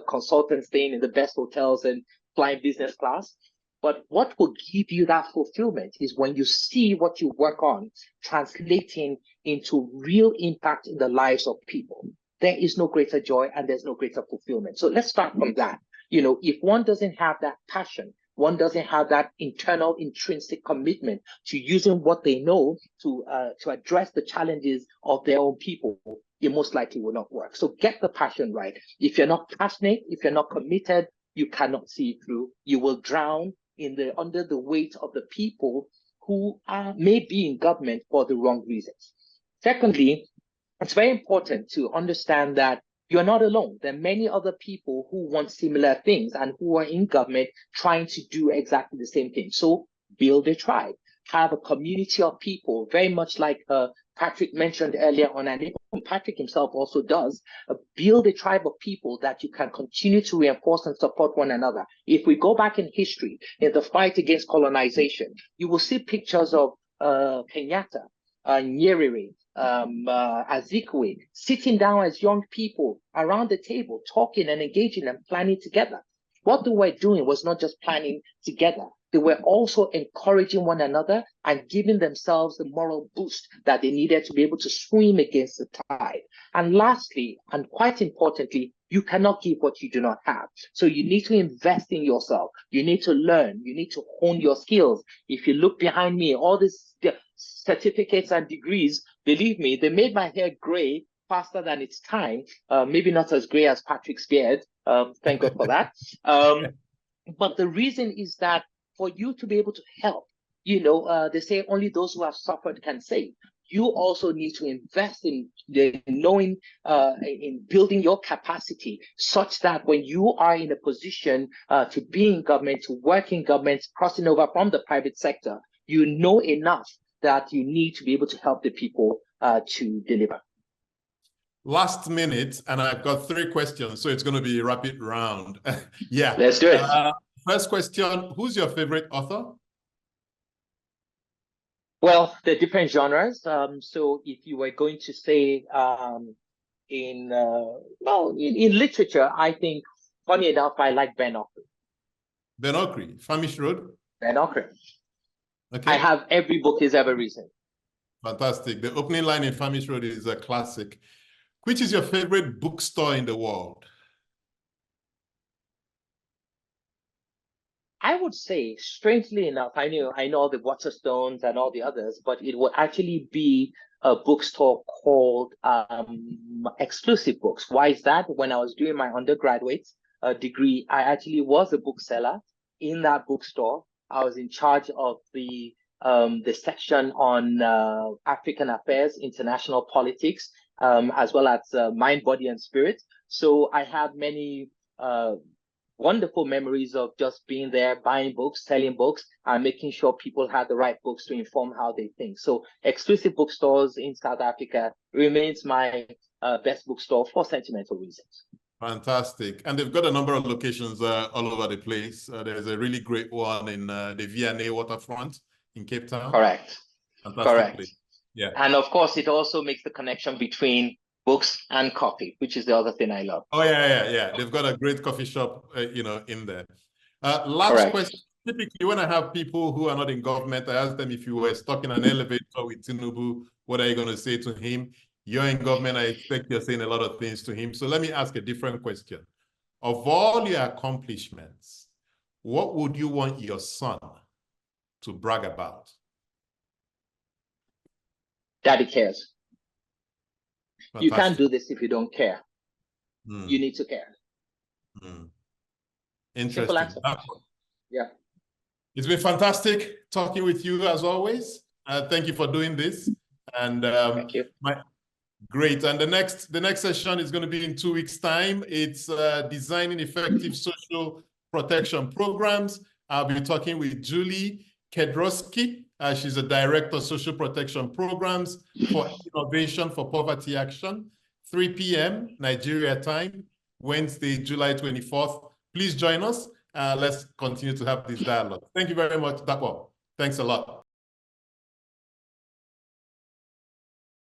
consultant staying in the best hotels and flying business class. But what will give you that fulfillment is when you see what you work on translating into real impact in the lives of people. There is no greater joy and there's no greater fulfillment. So let's start from that. If one doesn't have that passion, one doesn't have that internal intrinsic commitment to using what they know to address the challenges of their own people, it most likely will not work. So get the passion right. If you're not passionate, if you're not committed, you cannot see it through. You will drown under the weight of the people who may be in government for the wrong reasons. Secondly, it's very important to understand that you're not alone. There are many other people who want similar things and who are in government trying to do exactly the same thing. So build a tribe, have a community of people, very much like Patrick mentioned earlier on, and even Patrick himself also does, build a tribe of people that you can continue to reinforce and support one another. If we go back in history, in the fight against colonization, you will see pictures of Kenyatta, Nyerere, Azikiwe sitting down as young people around the table, talking and engaging and planning together. What they were doing was not just planning together. They were also encouraging one another and giving themselves the moral boost that they needed to be able to swim against the tide. And lastly, and quite importantly, you cannot give what you do not have. So you need to invest in yourself. You need to learn. You need to hone your skills. If you look behind me, all these certificates and degrees, believe me, they made my hair gray faster than its time. Maybe not as gray as Patrick's beard. Thank God for that. But the reason is that for you to be able to help, they say only those who have suffered can save. you also need to invest in knowing, in building your capacity such that when you are in a position to be in government, to work in government, crossing over from the private sector, you know enough that you need to be able to help the people to deliver. Last minute, and I've got 3 questions, so it's going to be a rapid round. Yeah. Let's do it. First question, who's your favorite author? Well, the different genres. So if you were going to say in literature, I think, funny enough, I like Ben Okri. Ben Okri, Famish Road? Ben Okri. Okay. I have every book he's ever written. Fantastic. The opening line in Famish Road is a classic. Which is your favorite bookstore in the world? I would say, strangely enough, I know the Waterstones and all the others, but it would actually be a bookstore called Exclusive Books. Why is that? When I was doing my undergraduate degree, I actually was a bookseller in that bookstore. I was in charge of the section on African affairs, international politics, as well as mind, body, and spirit. So I have many wonderful memories of just being there, buying books, selling books, and making sure people had the right books to inform how they think. So Exclusive Bookstores in South Africa remains my best bookstore for sentimental reasons. Fantastic. And they've got a number of locations all over the place. There's a really great one in the V&A waterfront in Cape Town. Correct. Fantastic Correct. place. Yeah. And of course, it also makes the connection between books and coffee, which is the other thing I love. Oh, yeah. They've got a great coffee shop, in there. Last Correct. question. Typically, when I have people who are not in government, I ask them, if you were stuck in an elevator with Tinubu, what are you going to say to him? You're in government, I expect you're saying a lot of things to him. So let me ask a different question. Of all your accomplishments, what would you want your son to brag about? Daddy cares. Fantastic. You can't do this if you don't care. You need to care. Interesting. Yeah. It's been fantastic talking with you as always. Thank you for doing this. And thank you. Great. And the next session is going to be in 2 weeks' time. It's designing effective social protection programs. I'll be talking with Julie Kedrowski. She's a director of social protection programs for innovation for poverty action. 3 p.m. Nigeria time, Wednesday, July 24th. Please join us. Let's continue to have this dialogue. Thank you very much, Dapo. Thanks a lot.